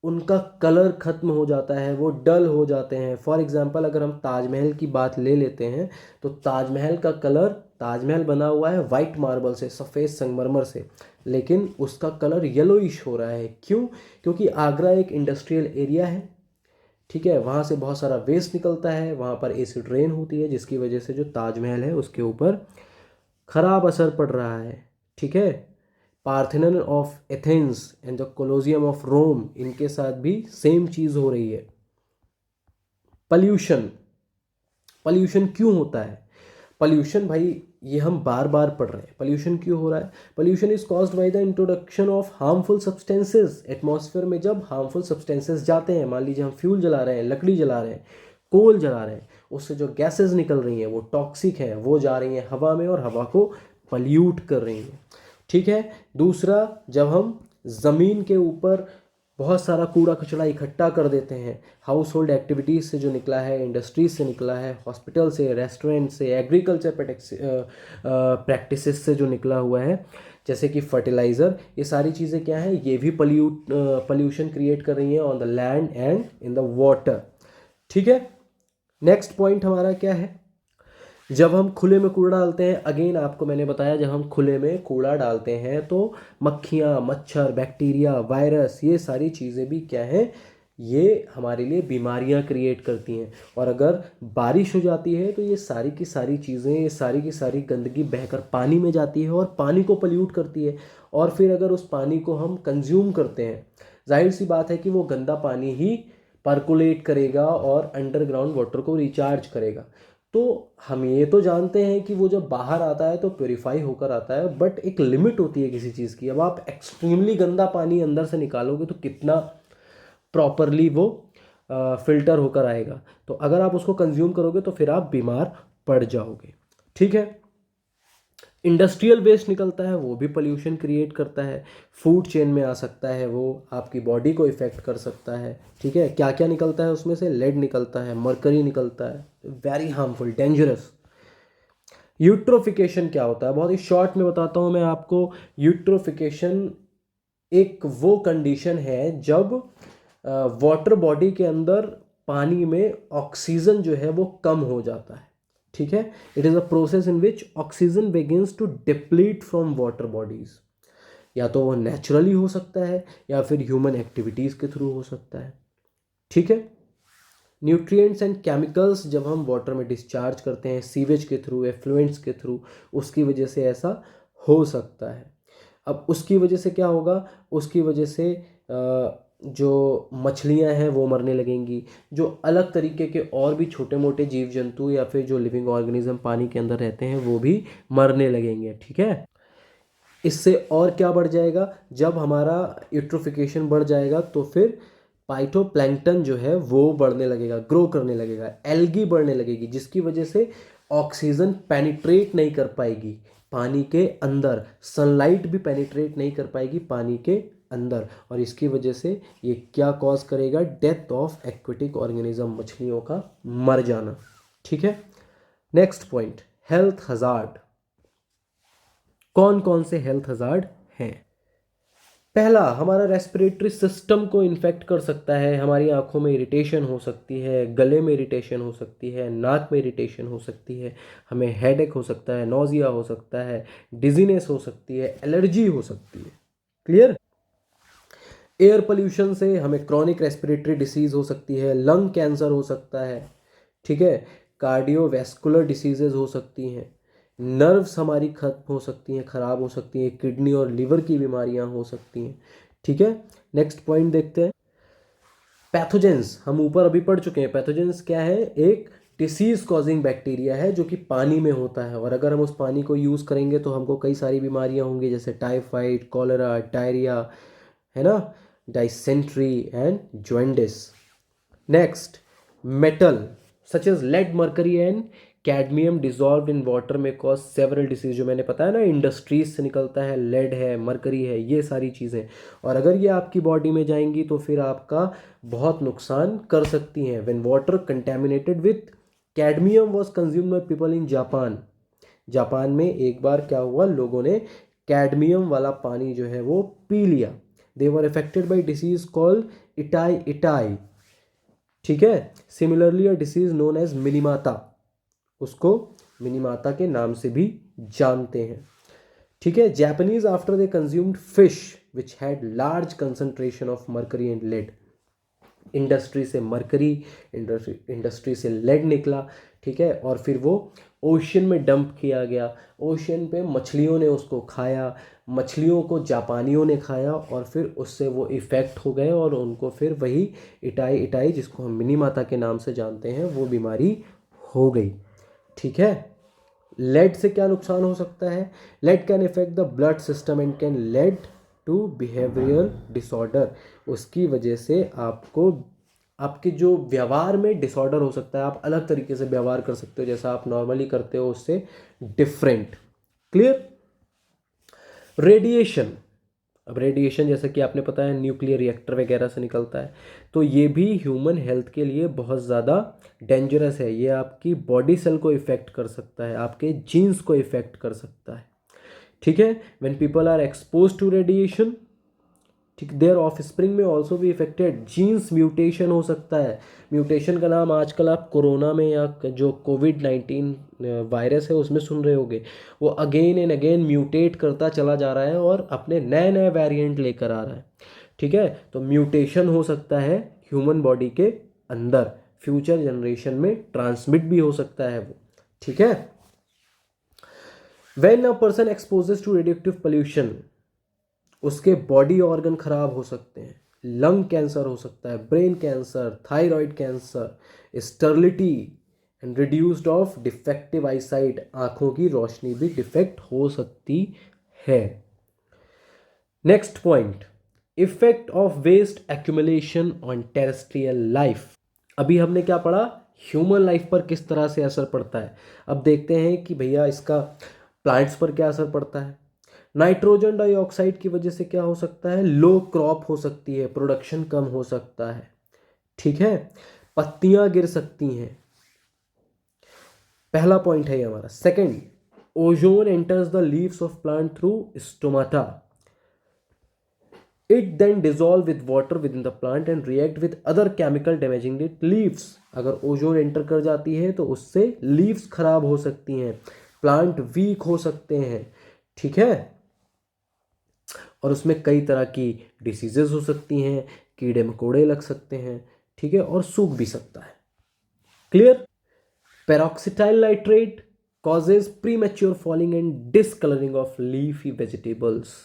उनका कलर खत्म हो जाता है, वो डल हो जाते हैं। फॉर एग्जांपल अगर हम ताजमहल की बात ले लेते हैं तो ताजमहल का कलर ताजमहल बना हुआ है वाइट मार्बल से, सफ़ेद संगमरमर से, लेकिन उसका कलर येलोइश हो रहा है। क्यों? क्योंकि आगरा एक इंडस्ट्रियल एरिया है, ठीक है, वहाँ से बहुत सारा वेस्ट निकलता है, वहाँ पर एसिड रेन होती है, जिसकी वजह से जो ताजमहल है उसके ऊपर खराब असर पड़ रहा है। ठीक है, Parthenon of Athens and the Colosseum of Rome, इनके साथ भी सेम चीज़ हो रही है। पल्यूशन, पल्यूशन क्यों होता है? पल्यूशन भाई ये हम बार बार पढ़ रहे हैं, पल्यूशन क्यों हो रहा है? Pollution is caused by the introduction of harmful substances. Atmosphere में जब हार्मफुल सब्सटेंसेस जाते हैं, मान लीजिए हम फ्यूल जला रहे हैं, लकड़ी जला रहे हैं, कोल जला रहे हैं, उससे जो गैसेस निकल रही हैं वो टॉक्सिक हैं, वो जा रही हैं हवा में और हवा को पल्यूट कर रही हैं। ठीक है। दूसरा, जब हम ज़मीन के ऊपर बहुत सारा कूड़ा कचरा इकट्ठा कर देते हैं, हाउस होल्ड एक्टिविटीज़ से जो निकला है, इंडस्ट्रीज से निकला है, हॉस्पिटल से, रेस्टोरेंट से, एग्रीकल्चर प्रैक्टिसेस से जो निकला हुआ है, जैसे कि फर्टिलाइज़र, ये सारी चीज़ें क्या है, ये भी पल्यूशन क्रिएट कर रही हैं on the land and in the water. ठीक है। नेक्स्ट पॉइंट हमारा क्या है? जब हम खुले में कूड़ा डालते हैं, अगेन आपको मैंने बताया, जब हम खुले में कूड़ा डालते हैं तो मक्खियाँ, मच्छर, बैक्टीरिया, वायरस, ये सारी चीज़ें भी क्या हैं, ये हमारे लिए बीमारियां क्रिएट करती हैं। और अगर बारिश हो जाती है तो ये सारी की सारी चीज़ें, ये सारी की सारी गंदगी बहकर पानी में जाती है और पानी को पल्यूट करती है। और फिर अगर उस पानी को हम कंज्यूम करते हैं, जाहिर सी बात है कि वो गंदा पानी ही पर्कुलेट करेगा और अंडरग्राउंड वाटर को रिचार्ज करेगा। तो हम ये तो जानते हैं कि वो जब बाहर आता है तो प्योरीफाई होकर आता है, बट एक लिमिट होती है किसी चीज़ की। अब आप एक्सट्रीमली गंदा पानी अंदर से निकालोगे तो कितना प्रॉपरली वो फिल्टर होकर आएगा। तो अगर आप उसको कंज्यूम करोगे तो फिर आप बीमार पड़ जाओगे। ठीक है। इंडस्ट्रियल वेस्ट निकलता है, वो भी पोल्यूशन क्रिएट करता है, फूड चेन में आ सकता है, वो आपकी बॉडी को इफ़ेक्ट कर सकता है। ठीक है। क्या क्या निकलता है उसमें से? लेड निकलता है, मरकरी निकलता है, वेरी हार्मफुल, डेंजरस। यूट्रोफिकेशन क्या होता है? बहुत ही शॉर्ट में बताता हूँ मैं आपको। यूट्रोफिकेशन एक वो कंडीशन है जब वाटर बॉडी के अंदर पानी में ऑक्सीजन जो है वो कम हो जाता है। ठीक है। It is a process in which oxygen begins to deplete from water bodies. या तो वो नेचुरली हो सकता है या फिर ह्यूमन एक्टिविटीज़ के थ्रू हो सकता है। ठीक है। न्यूट्रिएंट्स एंड केमिकल्स जब हम वाटर में डिस्चार्ज करते हैं, सीवेज के थ्रू, एफ्लुएंट्स के थ्रू, उसकी वजह से ऐसा हो सकता है। अब उसकी वजह से क्या होगा? उसकी वजह से जो मछलियां हैं वो मरने लगेंगी, जो अलग तरीके के और भी छोटे मोटे जीव जंतु या फिर जो लिविंग ऑर्गेनिज्म पानी के अंदर रहते हैं वो भी मरने लगेंगे। ठीक है। इससे और क्या बढ़ जाएगा? जब हमारा यूट्रोफिकेशन बढ़ जाएगा तो फिर पाइटोप्लैंक्टन जो है वो बढ़ने लगेगा, ग्रो करने लगेगा, एल्गी बढ़ने लगेगी, जिसकी वजह से ऑक्सीजन पेनिट्रेट नहीं कर पाएगी पानी के अंदर, सनलाइट भी पेनिट्रेट नहीं कर पाएगी पानी के अंदर, और इसकी वजह से ये क्या कॉज करेगा? डेथ ऑफ एक्वेटिक ऑर्गेनिज्म, मछलियों का मर जाना। ठीक है। Next point, health hazard. कौन कौन से हेल्थ हजार्ड हैं? पहला, हमारा रेस्पिरेटरी सिस्टम को इन्फेक्ट कर सकता है, हमारी आंखों में इरिटेशन हो सकती है, गले में इरिटेशन हो सकती है, नाक में इरिटेशन हो सकती है, हमें हेडेक हो सकता है, नोजिया हो सकता है, डिजीनेस हो सकती है, एलर्जी हो सकती है। क्लियर? एयर पोल्यूशन से हमें क्रॉनिक रेस्पिरेटरी डिसीज हो सकती है, लंग कैंसर हो सकता है। ठीक है। कार्डियोवैस्कुलर डिसीजेज हो सकती हैं, नर्व्स हमारी खत्म हो सकती हैं, ख़राब हो सकती हैं, किडनी और लिवर की बीमारियां हो सकती हैं। ठीक है। नेक्स्ट पॉइंट देखते हैं, पैथोजेंस। हम ऊपर अभी पढ़ चुके हैं। पैथोजेंस क्या है? एक डिसीज कॉजिंग बैक्टीरिया है जो कि पानी में होता है, और अगर हम उस पानी को यूज़ करेंगे तो हमको कई सारी बीमारियां होंगी, जैसे टाइफाइड, कॉलेरा, डायरिया, है ना, dysentery and jaundice. Next, metal such as lead, mercury and cadmium dissolve in water में कॉज सेवरल डिसीज। जो मैंने बताया ना, इंडस्ट्रीज से निकलता है, लेड है, मरकरी है, ये सारी चीज़ें, और अगर ये आपकी बॉडी में जाएंगी तो फिर आपका बहुत नुकसान कर सकती हैं। When water contaminated with cadmium was consumed by people in Japan. Japan में एक बार क्या हुआ, लोगों ने कैडमियम वाला पानी जो है वो पी लिया। They were affected by disease called itai itai. ठीक है। Similarly a disease known as Minamata, उसको मिनीमाता के नाम से भी जानते हैं। ठीक है। Japanese after they consumed fish which had large concentration of mercury and lead, industry से मरकरी, इंडस्ट्री से लेड निकला। ठीक है। और फिर वो ओशन में डंप किया गया, ओशन पे मछलियों ने उसको खाया, मछलियों को जापानियों ने खाया और फिर उससे वो इफ़ेक्ट हो गए और उनको फिर वही इटाई इटाई जिसको हम मिनीमाता के नाम से जानते हैं वो बीमारी हो गई। ठीक है। लेड से क्या नुकसान हो सकता है? Lead can effect the blood system and can lead to behavioural disorder. उसकी वजह से आपको आपके जो व्यवहार में डिसऑर्डर हो सकता है, आप अलग तरीके से व्यवहार कर सकते हो, जैसा आप नॉर्मली करते हो उससे डिफरेंट। क्लियर? रेडिएशन। अब रेडिएशन जैसा कि आपने पता है न्यूक्लियर रिएक्टर वगैरह से निकलता है, तो ये भी ह्यूमन हेल्थ के लिए बहुत ज़्यादा डेंजरस है। ये आपकी बॉडी सेल को इफ़ेक्ट कर सकता है, आपके जीन्स को इफ़ेक्ट कर सकता है। ठीक है। When people are expose to radiation, ठीक, देयर ऑफ स्प्रिंग में ऑल्सो भी इफेक्टेड, जीन्स म्यूटेशन हो सकता है। म्यूटेशन का नाम आजकल आप कोरोना में या जो कोविड-19 वायरस है उसमें सुन रहे होगे, वो अगेन एंड अगेन म्यूटेट करता चला जा रहा है और अपने नए नए वेरिएंट लेकर आ रहा है। ठीक है। तो म्यूटेशन हो सकता है ह्यूमन बॉडी के अंदर, फ्यूचर जनरेशन में ट्रांसमिट भी हो सकता है वो। ठीक है। When a person exposes to radioactive pollution, उसके बॉडी ऑर्गन खराब हो सकते हैं, लंग कैंसर हो सकता है, brain cancer, thyroid cancer, sterility and reduced of defective eyesight, आंखों की रोशनी भी डिफेक्ट हो सकती है। Next point, effect of waste accumulation on terrestrial life. अभी हमने क्या पढ़ा? ह्यूमन लाइफ पर किस तरह से असर पड़ता है। अब देखते हैं कि भैया इसका प्लांट्स पर क्या असर पड़ता है। नाइट्रोजन डाइऑक्साइड की वजह से क्या हो सकता है? लो क्रॉप हो सकती है, प्रोडक्शन कम हो सकता है। ठीक है। पत्तियां गिर सकती हैं। पहला पॉइंट है ये हमारा। Second, ozone enters the leaves of plant through stomata, it then dissolve with water within the plant and react with other chemical damaging it leaves. अगर ओजोन एंटर कर जाती है तो उससे लीव्स खराब हो सकती हैं, प्लांट वीक हो सकते हैं। ठीक है। और उसमें कई तरह की डिसीजेज हो सकती हैं, कीड़े मकोड़े लग सकते हैं। ठीक है। और सूख भी सकता है। Clear? Peroxyacetyl nitrate causes premature falling and discolouring of leafy vegetables.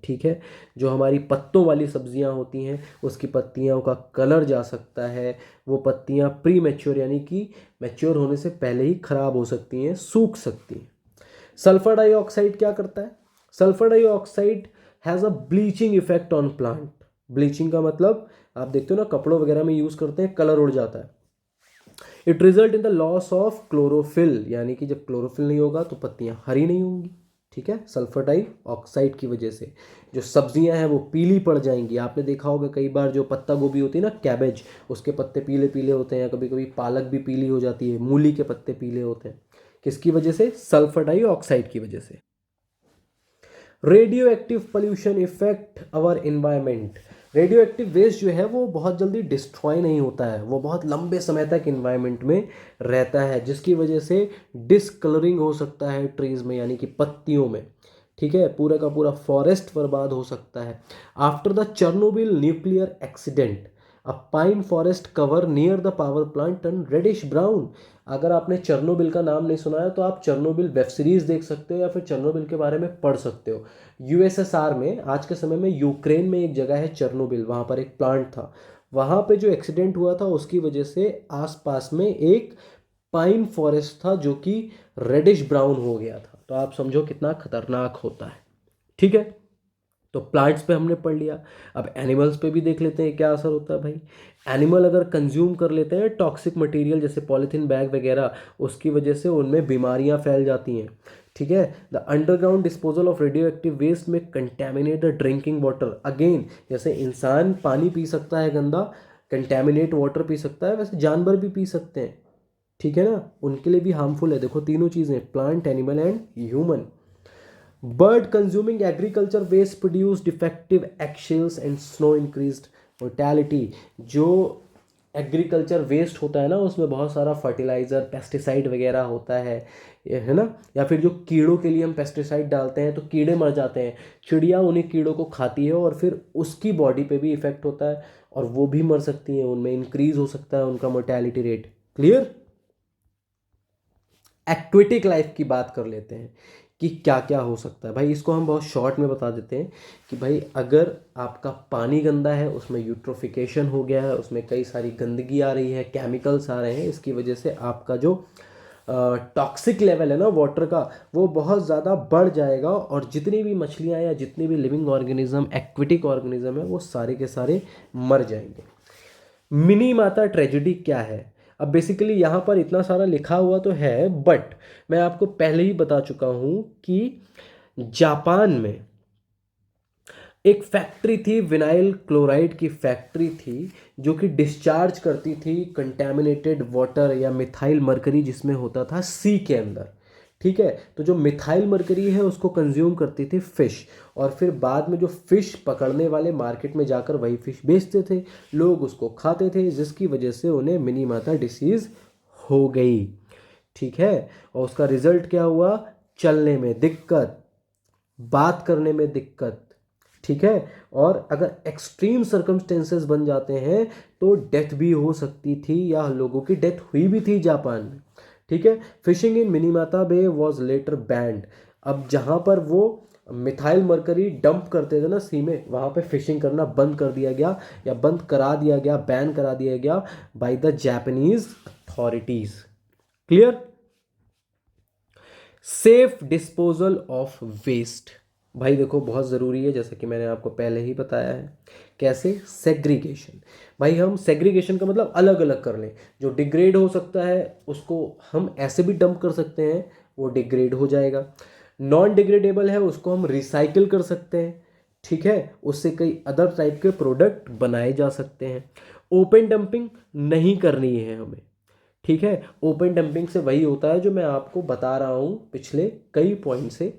ठीक है। जो हमारी पत्तों वाली सब्जियां होती हैं उसकी पत्तियों का कलर जा सकता है, वो पत्तियां प्री मैच्योर यानी कि मैच्योर होने से पहले ही खराब हो सकती हैं, सूख सकती हैं। सल्फर डाइऑक्साइड क्या करता है? Sulphur dioxide has a bleaching effect on plant. Bleaching का मतलब आप देखते हो ना, कपड़ों वगैरह में यूज़ करते हैं, कलर उड़ जाता है। It result in the loss of chlorophyll, यानी कि जब क्लोरोफिल नहीं होगा तो पत्तियां हरी नहीं होंगी। ठीक है। सल्फर डाइऑक्साइड की वजह से जो सब्जियां हैं वो पीली पड़ जाएंगी। आपने देखा होगा कई बार जो पत्ता गोभी होती है ना, कैबेज, उसके पत्ते पीले पीले होते हैं, कभी कभी पालक भी पीली हो जाती है, मूली के पत्ते पीले होते हैं। किसकी वजह से? सल्फर डाइऑक्साइड की वजह से। Radioactive pollution effect our environment. Radio active waste जो है वो बहुत जल्दी डिस्ट्रॉय नहीं होता है, वो बहुत लंबे समय तक इन्वायरमेंट में रहता है, जिसकी वजह से डिसकलरिंग हो सकता है ट्रीज में, यानी कि पत्तियों में। ठीक है। पूरा का पूरा फॉरेस्ट बर्बाद हो सकता है। After the Chernobyl nuclear accident, a pine forest cover near the power plant turn reddish brown. अगर आपने चेर्नोबिल का नाम नहीं सुना है तो आप चेर्नोबिल वेब सीरीज देख सकते हो या फिर चेर्नोबिल के बारे में पढ़ सकते हो। यूएसएसआर में आज के समय में यूक्रेन में एक जगह है चेर्नोबिल, वहाँ पर एक प्लांट था। वहाँ पे जो एक्सीडेंट हुआ था उसकी वजह से आसपास में एक पाइन फॉरेस्ट था जो कि रेडिश ब्राउन हो गया था। तो आप समझो कितना खतरनाक होता है। ठीक है। तो प्लांट्स पे हमने पढ़ लिया। अब एनिमल्स पे भी देख लेते हैं क्या असर होता है भाई। एनिमल अगर कंज्यूम कर लेते हैं टॉक्सिक मटेरियल जैसे पॉलीथीन बैग वगैरह, उसकी वजह से उनमें बीमारियां फैल जाती हैं। ठीक है। The underground disposal of radio active waste may contaminate the drinking water. Again, जैसे इंसान पानी पी सकता है गंदा, कंटेमिनेट वाटर पी सकता है, वैसे जानवर भी पी सकते हैं। ठीक है ना, उनके लिए भी हार्मफुल है। देखो तीनों चीज़ें, plant, animal and human. Bird consuming agriculture waste produce defective eggshells and snow increased mortality। जो एग्रीकल्चर वेस्ट होता है ना, उसमें बहुत सारा फर्टिलाइज़र पेस्टिसाइड वगैरह होता है ना। या फिर जो कीड़ों के लिए हम पेस्टिसाइड डालते हैं तो कीड़े मर जाते हैं, चिड़िया उन्हीं कीड़ों को खाती है और फिर उसकी बॉडी पे भी इफ़ेक्ट होता है और वो भी मर सकती हैं, उनमें इंक्रीज हो सकता है उनका mortality rate. Clear. Aquatic life की बात कर लेते हैं कि क्या क्या हो सकता है भाई। इसको हम बहुत शॉर्ट में बता देते हैं कि भाई अगर आपका पानी गंदा है, उसमें यूट्रोफिकेशन हो गया है, उसमें कई सारी गंदगी आ रही है, केमिकल्स आ रहे हैं, इसकी वजह से आपका जो टॉक्सिक लेवल है ना वाटर का, वो बहुत ज़्यादा बढ़ जाएगा और जितनी भी मछलियाँ या जितनी भी लिविंग ऑर्गेनिज्म एक्वेटिक ऑर्गेनिज्म है वो सारे के सारे मर जाएंगे। मिनी माता ट्रेजेडी क्या है? अब बेसिकली यहाँ पर इतना सारा लिखा हुआ तो है, बट मैं आपको पहले ही बता चुका हूँ कि जापान में एक फैक्ट्री थी, विनाइल क्लोराइड की फैक्ट्री थी, जो कि डिस्चार्ज करती थी कंटेमिनेटेड वाटर या मिथाइल मरकरी जिसमें होता था सी के अंदर। ठीक है, तो जो मिथाइल मरकरी है उसको कंज्यूम करती थी फिश, और फिर बाद में जो फिश पकड़ने वाले मार्केट में जाकर वही फिश बेचते थे, लोग उसको खाते थे, जिसकी वजह से उन्हें मिनी माता डिसीज हो गई। ठीक है, और उसका रिजल्ट क्या हुआ? चलने में दिक्कत, बात करने में दिक्कत। ठीक है, और अगर एक्सट्रीम सर्कमस्टेंसेस बन जाते हैं तो डेथ भी हो सकती थी, या लोगों की डेथ हुई भी थी जापान में। ठीक है, fishing in Minamata bay was later banned. अब जहाँ पर वो मिथाइल मरकरी डंप करते थे ना सी में, वहाँ पे फिशिंग करना बंद कर दिया गया, या बंद करा दिया गया, बैन करा दिया गया by the Japanese authorities. Clear. Safe disposal of waste, भाई देखो बहुत ज़रूरी है, जैसा कि मैंने आपको पहले ही बताया है। कैसे? सेग्रीगेशन। भाई हम सेग्रीगेशन का मतलब अलग अलग कर लें। जो डिग्रेड हो सकता है उसको हम ऐसे भी डंप कर सकते हैं, वो डिग्रेड हो जाएगा। नॉन डिग्रेडेबल है उसको हम रिसाइकिल कर सकते हैं। ठीक है, उससे कई अदर टाइप के प्रोडक्ट बनाए जा सकते हैं। ओपन डंपिंग नहीं करनी है हमें। ठीक है, ओपन डंपिंग से वही होता है जो मैं आपको बता रहा हूँ पिछले कई पॉइंट से,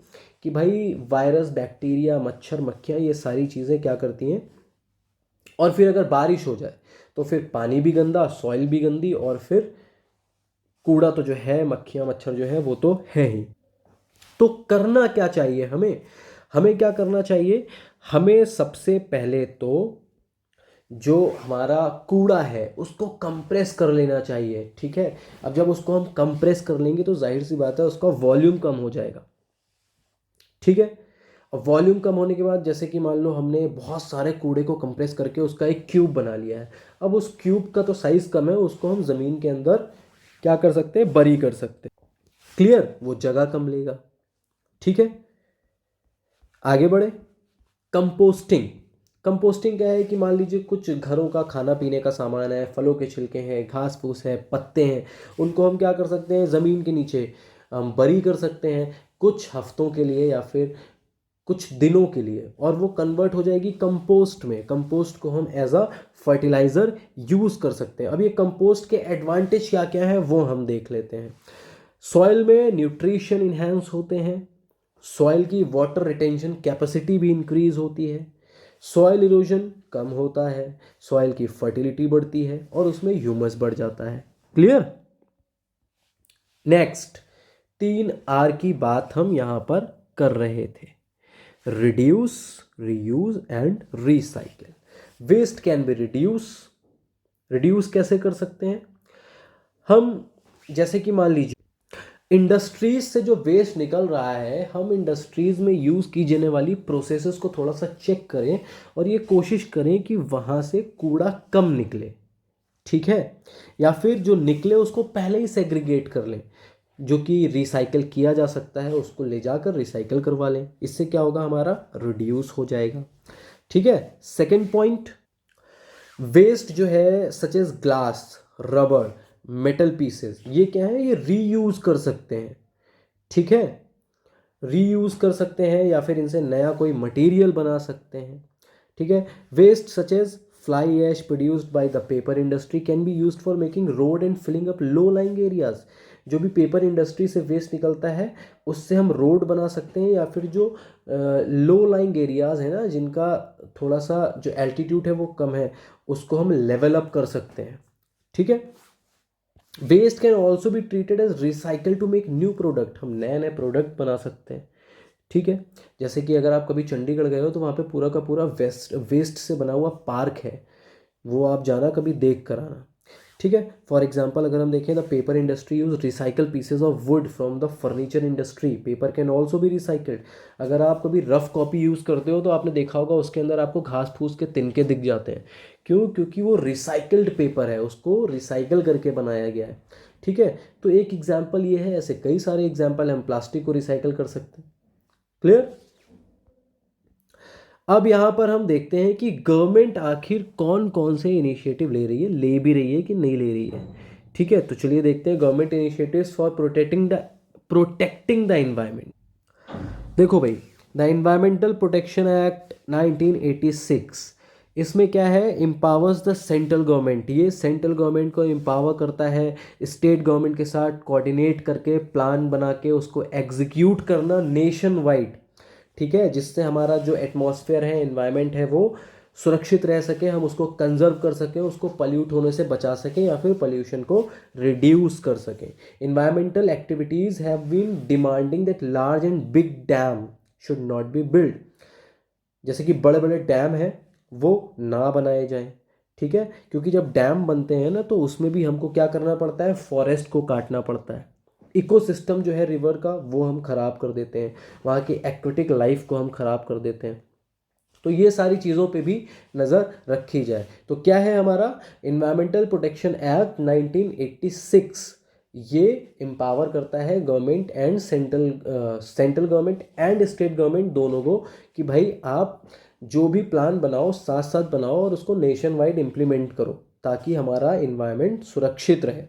कि भाई वायरस, बैक्टीरिया, मच्छर, मक्खियाँ, ये सारी चीज़ें क्या करती हैं, और फिर अगर बारिश हो जाए तो फिर पानी भी गंदा, सॉइल भी गंदी, और फिर कूड़ा तो जो है, मक्खियाँ मच्छर जो है वो तो है ही। तो करना क्या चाहिए हमें? हमें क्या करना चाहिए? हमें सबसे पहले तो जो हमारा कूड़ा है उसको कंप्रेस कर लेना चाहिए। ठीक है, अब जब उसको हम कंप्रेस कर लेंगे तो जाहिर सी बात है उसका वॉल्यूम कम हो जाएगा। ठीक है, और वॉल्यूम कम होने के बाद जैसे कि मान लो हमने बहुत सारे कूड़े को कंप्रेस करके उसका एक क्यूब बना लिया है, अब उस क्यूब का तो साइज़ कम है, उसको हम ज़मीन के अंदर क्या कर सकते हैं? बरी कर सकते हैं। क्लियर, वो जगह कम लेगा। ठीक है, आगे बढ़े। कंपोस्टिंग। कंपोस्टिंग क्या है कि मान लीजिए कुछ घरों का खाना पीने का सामान है, फलों के छिलके हैं, घास फूस है, पत्ते हैं, उनको हम क्या कर सकते हैं? ज़मीन के नीचे हम बरी कर सकते हैं कुछ हफ्तों के लिए या फिर कुछ दिनों के लिए, और वो कन्वर्ट हो जाएगी कंपोस्ट में। कंपोस्ट को हम एज अ फर्टिलाइज़र यूज़ कर सकते हैं। अब ये कंपोस्ट के एडवांटेज क्या क्या है वो हम देख लेते हैं। सॉइल में न्यूट्रिशन इन्हेंस होते हैं, सॉइल की वाटर रिटेंशन कैपेसिटी भी इंक्रीज होती है, सॉइल इरोजन कम होता है, सॉइल की फर्टिलिटी बढ़ती है और उसमें ह्यूमस बढ़ जाता है। क्लियर। नेक्स्ट, 3R की बात हम यहां पर कर रहे थे, reduce, reuse and recycle. Waste can be reduce. Reduce कैसे कर सकते हैं हम? जैसे कि मान लीजिए इंडस्ट्रीज से जो वेस्ट निकल रहा है, हम इंडस्ट्रीज में यूज़ की जाने वाली प्रोसेसेस को थोड़ा सा चेक करें और ये कोशिश करें कि वहाँ से कूड़ा कम निकले। ठीक है, या फिर जो निकले उसको पहले ही सेग्रीगेट कर लें, जो कि रिसाइकल किया जा सकता है, उसको ले जाकर रिसाइकल करवा लें। इससे क्या होगा? हमारा रिड्यूस हो जाएगा। ठीक है, सेकेंड पॉइंट, वेस्ट जो है such as glass, rubber, metal pieces, ये क्या है? ये रीयूज कर सकते हैं। ठीक है, रीयूज कर सकते हैं या फिर इनसे नया कोई मटेरियल बना सकते हैं। ठीक है, waste such as fly ash produced by the paper industry can be used for making road and filling up low lying areas. जो भी पेपर इंडस्ट्री से वेस्ट निकलता है उससे हम रोड बना सकते हैं, या फिर जो लो लाइंग एरियाज है ना, जिनका थोड़ा सा जो एल्टीट्यूड है वो कम है, उसको हम लेवल अप कर सकते हैं। ठीक है। Waste can also be treated as recycle to make new product, हम नए नए प्रोडक्ट बना सकते हैं। ठीक है, जैसे कि अगर आप कभी चंडीगढ़ गए हो तो वहाँ पे पूरा का पूरा वेस्ट वेस्ट से बना हुआ पार्क है, वो आप जाना कभी देख कर आना। ठीक है, फॉर एग्जाम्पल अगर हम देखें the paper industry use recycle pieces of wood from the furniture industry, paper can also B recycled. अगर आप कभी रफ कॉपी यूज़ करते हो तो आपने देखा होगा उसके अंदर आपको घास फूस के तिनके दिख जाते हैं। क्यों? क्योंकि वो रिसाइकल्ड पेपर है, उसको रिसाइकल करके बनाया गया है। ठीक है, तो एक एग्जाम्पल ये है, ऐसे कई सारे एग्जाम्पल हम प्लास्टिक को रिसाइकल कर सकते हैं। क्लियर? अब यहाँ पर हम देखते हैं कि गवर्नमेंट आखिर कौन कौन से इनिशिएटिव ले रही है, ले भी रही है कि नहीं ले रही है। ठीक है, तो चलिए देखते हैं government initiatives for protecting the environment. देखो भाई, द एनवायरमेंटल प्रोटेक्शन एक्ट 1986, इसमें क्या है, एम्पावर्स द सेंट्रल गवर्नमेंट, ये सेंट्रल गवर्नमेंट को एम्पावर करता है स्टेट गवर्नमेंट के साथ कोऑर्डिनेट करके प्लान बना के उसको एग्जीक्यूट करना नेशन वाइड। ठीक है, जिससे हमारा जो एटमॉस्फेयर है, एनवायरनमेंट है, वो सुरक्षित रह सके, हम उसको कंजर्व कर सकें, उसको पल्यूट होने से बचा सकें या फिर पॉल्यूशन को रिड्यूस कर सकें। Environmental activities have been demanding that large and big dam should not be build, जैसे कि बड़े बड़े डैम हैं वो ना बनाए जाएं। ठीक है, क्योंकि जब डैम बनते हैं ना तो उसमें भी हमको क्या करना पड़ता है, फॉरेस्ट को काटना पड़ता है, इकोसिस्टम जो है रिवर का वो हम खराब कर देते हैं, वहाँ की एक्वेटिक लाइफ को हम खराब कर देते हैं। तो ये सारी चीज़ों पे भी नज़र रखी जाए। तो क्या है हमारा इन्वायरमेंटल प्रोटेक्शन एक्ट 1986, ये एम्पावर करता है government and central government and state government दोनों को कि भाई आप जो भी प्लान बनाओ साथ साथ बनाओ और उसको नेशन वाइड इम्प्लीमेंट करो ताकि हमारा इन्वायरमेंट सुरक्षित रहे।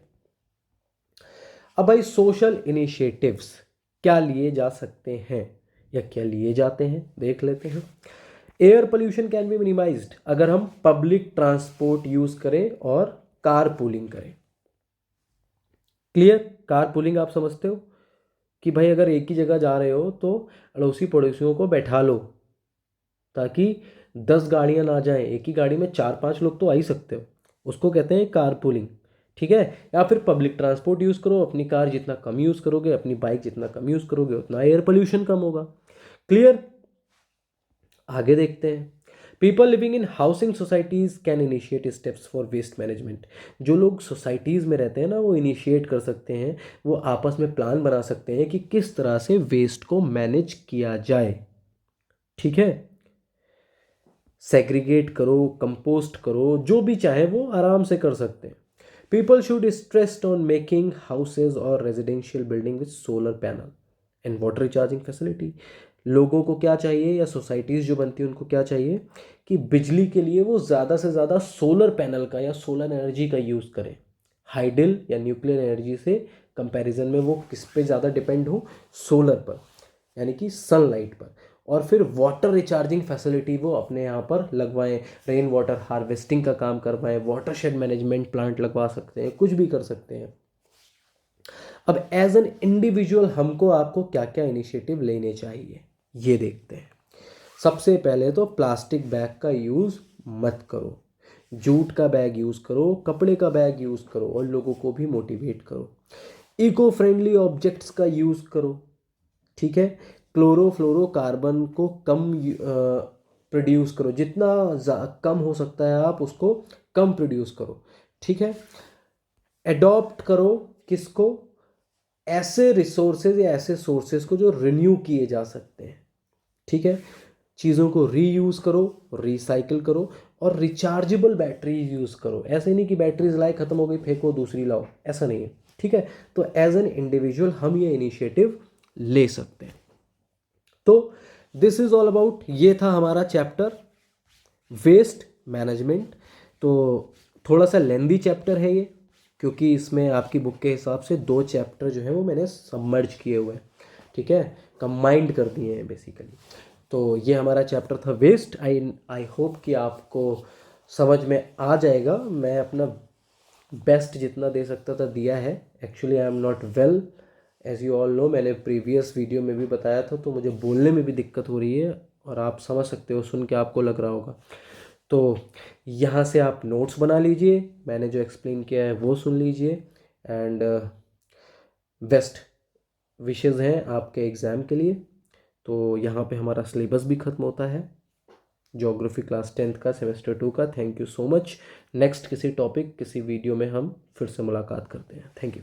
अब भाई सोशल इनिशिएटिव्स क्या लिए जा सकते हैं या क्या लिए जाते हैं देख लेते हैं। Air pollution can be minimised अगर हम पब्लिक ट्रांसपोर्ट यूज करें और कार पूलिंग करें। क्लियर? कार पूलिंग आप समझते हो कि भाई अगर एक ही जगह जा रहे हो तो अड़ोसी पड़ोसियों को बैठा लो ताकि 10 गाड़ियां ना जाएं, एक ही गाड़ी में 4-5 लोग तो आ ही सकते हो, उसको कहते हैं कार पूलिंग। ठीक है, या फिर पब्लिक ट्रांसपोर्ट यूज़ करो, अपनी कार जितना कम यूज़ करोगे, अपनी बाइक जितना कम यूज़ करोगे उतना एयर पोल्यूशन कम होगा। क्लियर? आगे देखते हैं। People living in housing societies can initiate steps for waste management. जो लोग सोसाइटीज़ में रहते हैं ना वो इनिशिएट कर सकते हैं, वो आपस में प्लान बना सकते हैं कि किस तरह से वेस्ट को मैनेज किया जाए। ठीक है, सेग्रीगेट करो, कंपोस्ट करो, जो भी चाहे वो आराम से कर सकते हैं। People should stressed on making houses और residential building with solar panel and water recharging facility. लोगों को क्या चाहिए या सोसाइटीज़ जो बनती है उनको क्या चाहिए कि बिजली के लिए वो ज़्यादा से ज़्यादा सोलर पैनल का या सोलर एनर्जी का यूज़ करें। हाइडल या न्यूक्लियर एनर्जी से कंपैरिजन में वो किस पे ज़्यादा डिपेंड हो, सोलर पर, यानी कि सनलाइट पर। और फिर वाटर रिचार्जिंग फैसिलिटी वो अपने यहाँ पर लगवाएं, रेन वाटर हार्वेस्टिंग का काम करवाएं, वाटर शेड मैनेजमेंट प्लांट लगवा सकते हैं, कुछ भी कर सकते हैं। अब एज एन इंडिविजुअल हमको आपको क्या क्या इनिशिएटिव लेने चाहिए ये देखते हैं। सबसे पहले तो प्लास्टिक बैग का यूज़ मत करो, जूट का बैग यूज़ करो, कपड़े का बैग यूज़ करो और लोगों को भी मोटिवेट करो। इको फ्रेंडली ऑब्जेक्ट्स का यूज़ करो। ठीक है, क्लोरोफ्लोरोकार्बन को कम प्रोड्यूस करो, जितना कम हो सकता है आप उसको कम प्रोड्यूस करो। ठीक है, एडॉप्ट करो किसको, ऐसे रिसोर्सेज या ऐसे सोर्सेज को जो रिन्यू किए जा सकते हैं। ठीक है, चीज़ों को रीयूज़ करो, रिसाइकिल करो और रिचार्जेबल बैटरी यूज़ करो। ऐसे नहीं कि बैटरीज लाए ख़त्म हो गई फेंको दूसरी लाओ, ऐसा नहीं है। ठीक है, तो एज एन इंडिविजुअल हम ये इनिशिएटिव ले सकते हैं। तो दिस इज़ ऑल अबाउट, ये था हमारा चैप्टर वेस्ट मैनेजमेंट। तो थोड़ा सा लेंदी चैप्टर है ये, क्योंकि इसमें आपकी बुक के हिसाब से 2 चैप्टर जो है वो मैंने सबमर्ज किए हुए हैं। ठीक है, कंबाइंड कर दिए हैं बेसिकली। तो ये हमारा चैप्टर था वेस्ट। आई होप कि आपको समझ में आ जाएगा। मैं अपना बेस्ट जितना दे सकता था दिया है। Actually I am not well, as you all know, मैंने प्रीवियस वीडियो में भी बताया था, तो मुझे बोलने में भी दिक्कत हो रही है और आप समझ सकते हो, सुन के आपको लग रहा होगा। तो यहाँ से आप नोट्स बना लीजिए, मैंने जो एक्सप्लेन किया है वो सुन लीजिए, एंड बेस्ट विशेज़ हैं आपके एग्ज़ाम के लिए। तो यहाँ पे हमारा सिलेबस भी ख़त्म होता है ज्योग्राफी क्लास 10th का सेमेस्टर 2 का। Thank you so much. Next किसी टॉपिक किसी वीडियो में हम फिर से मुलाकात करते हैं। Thank you.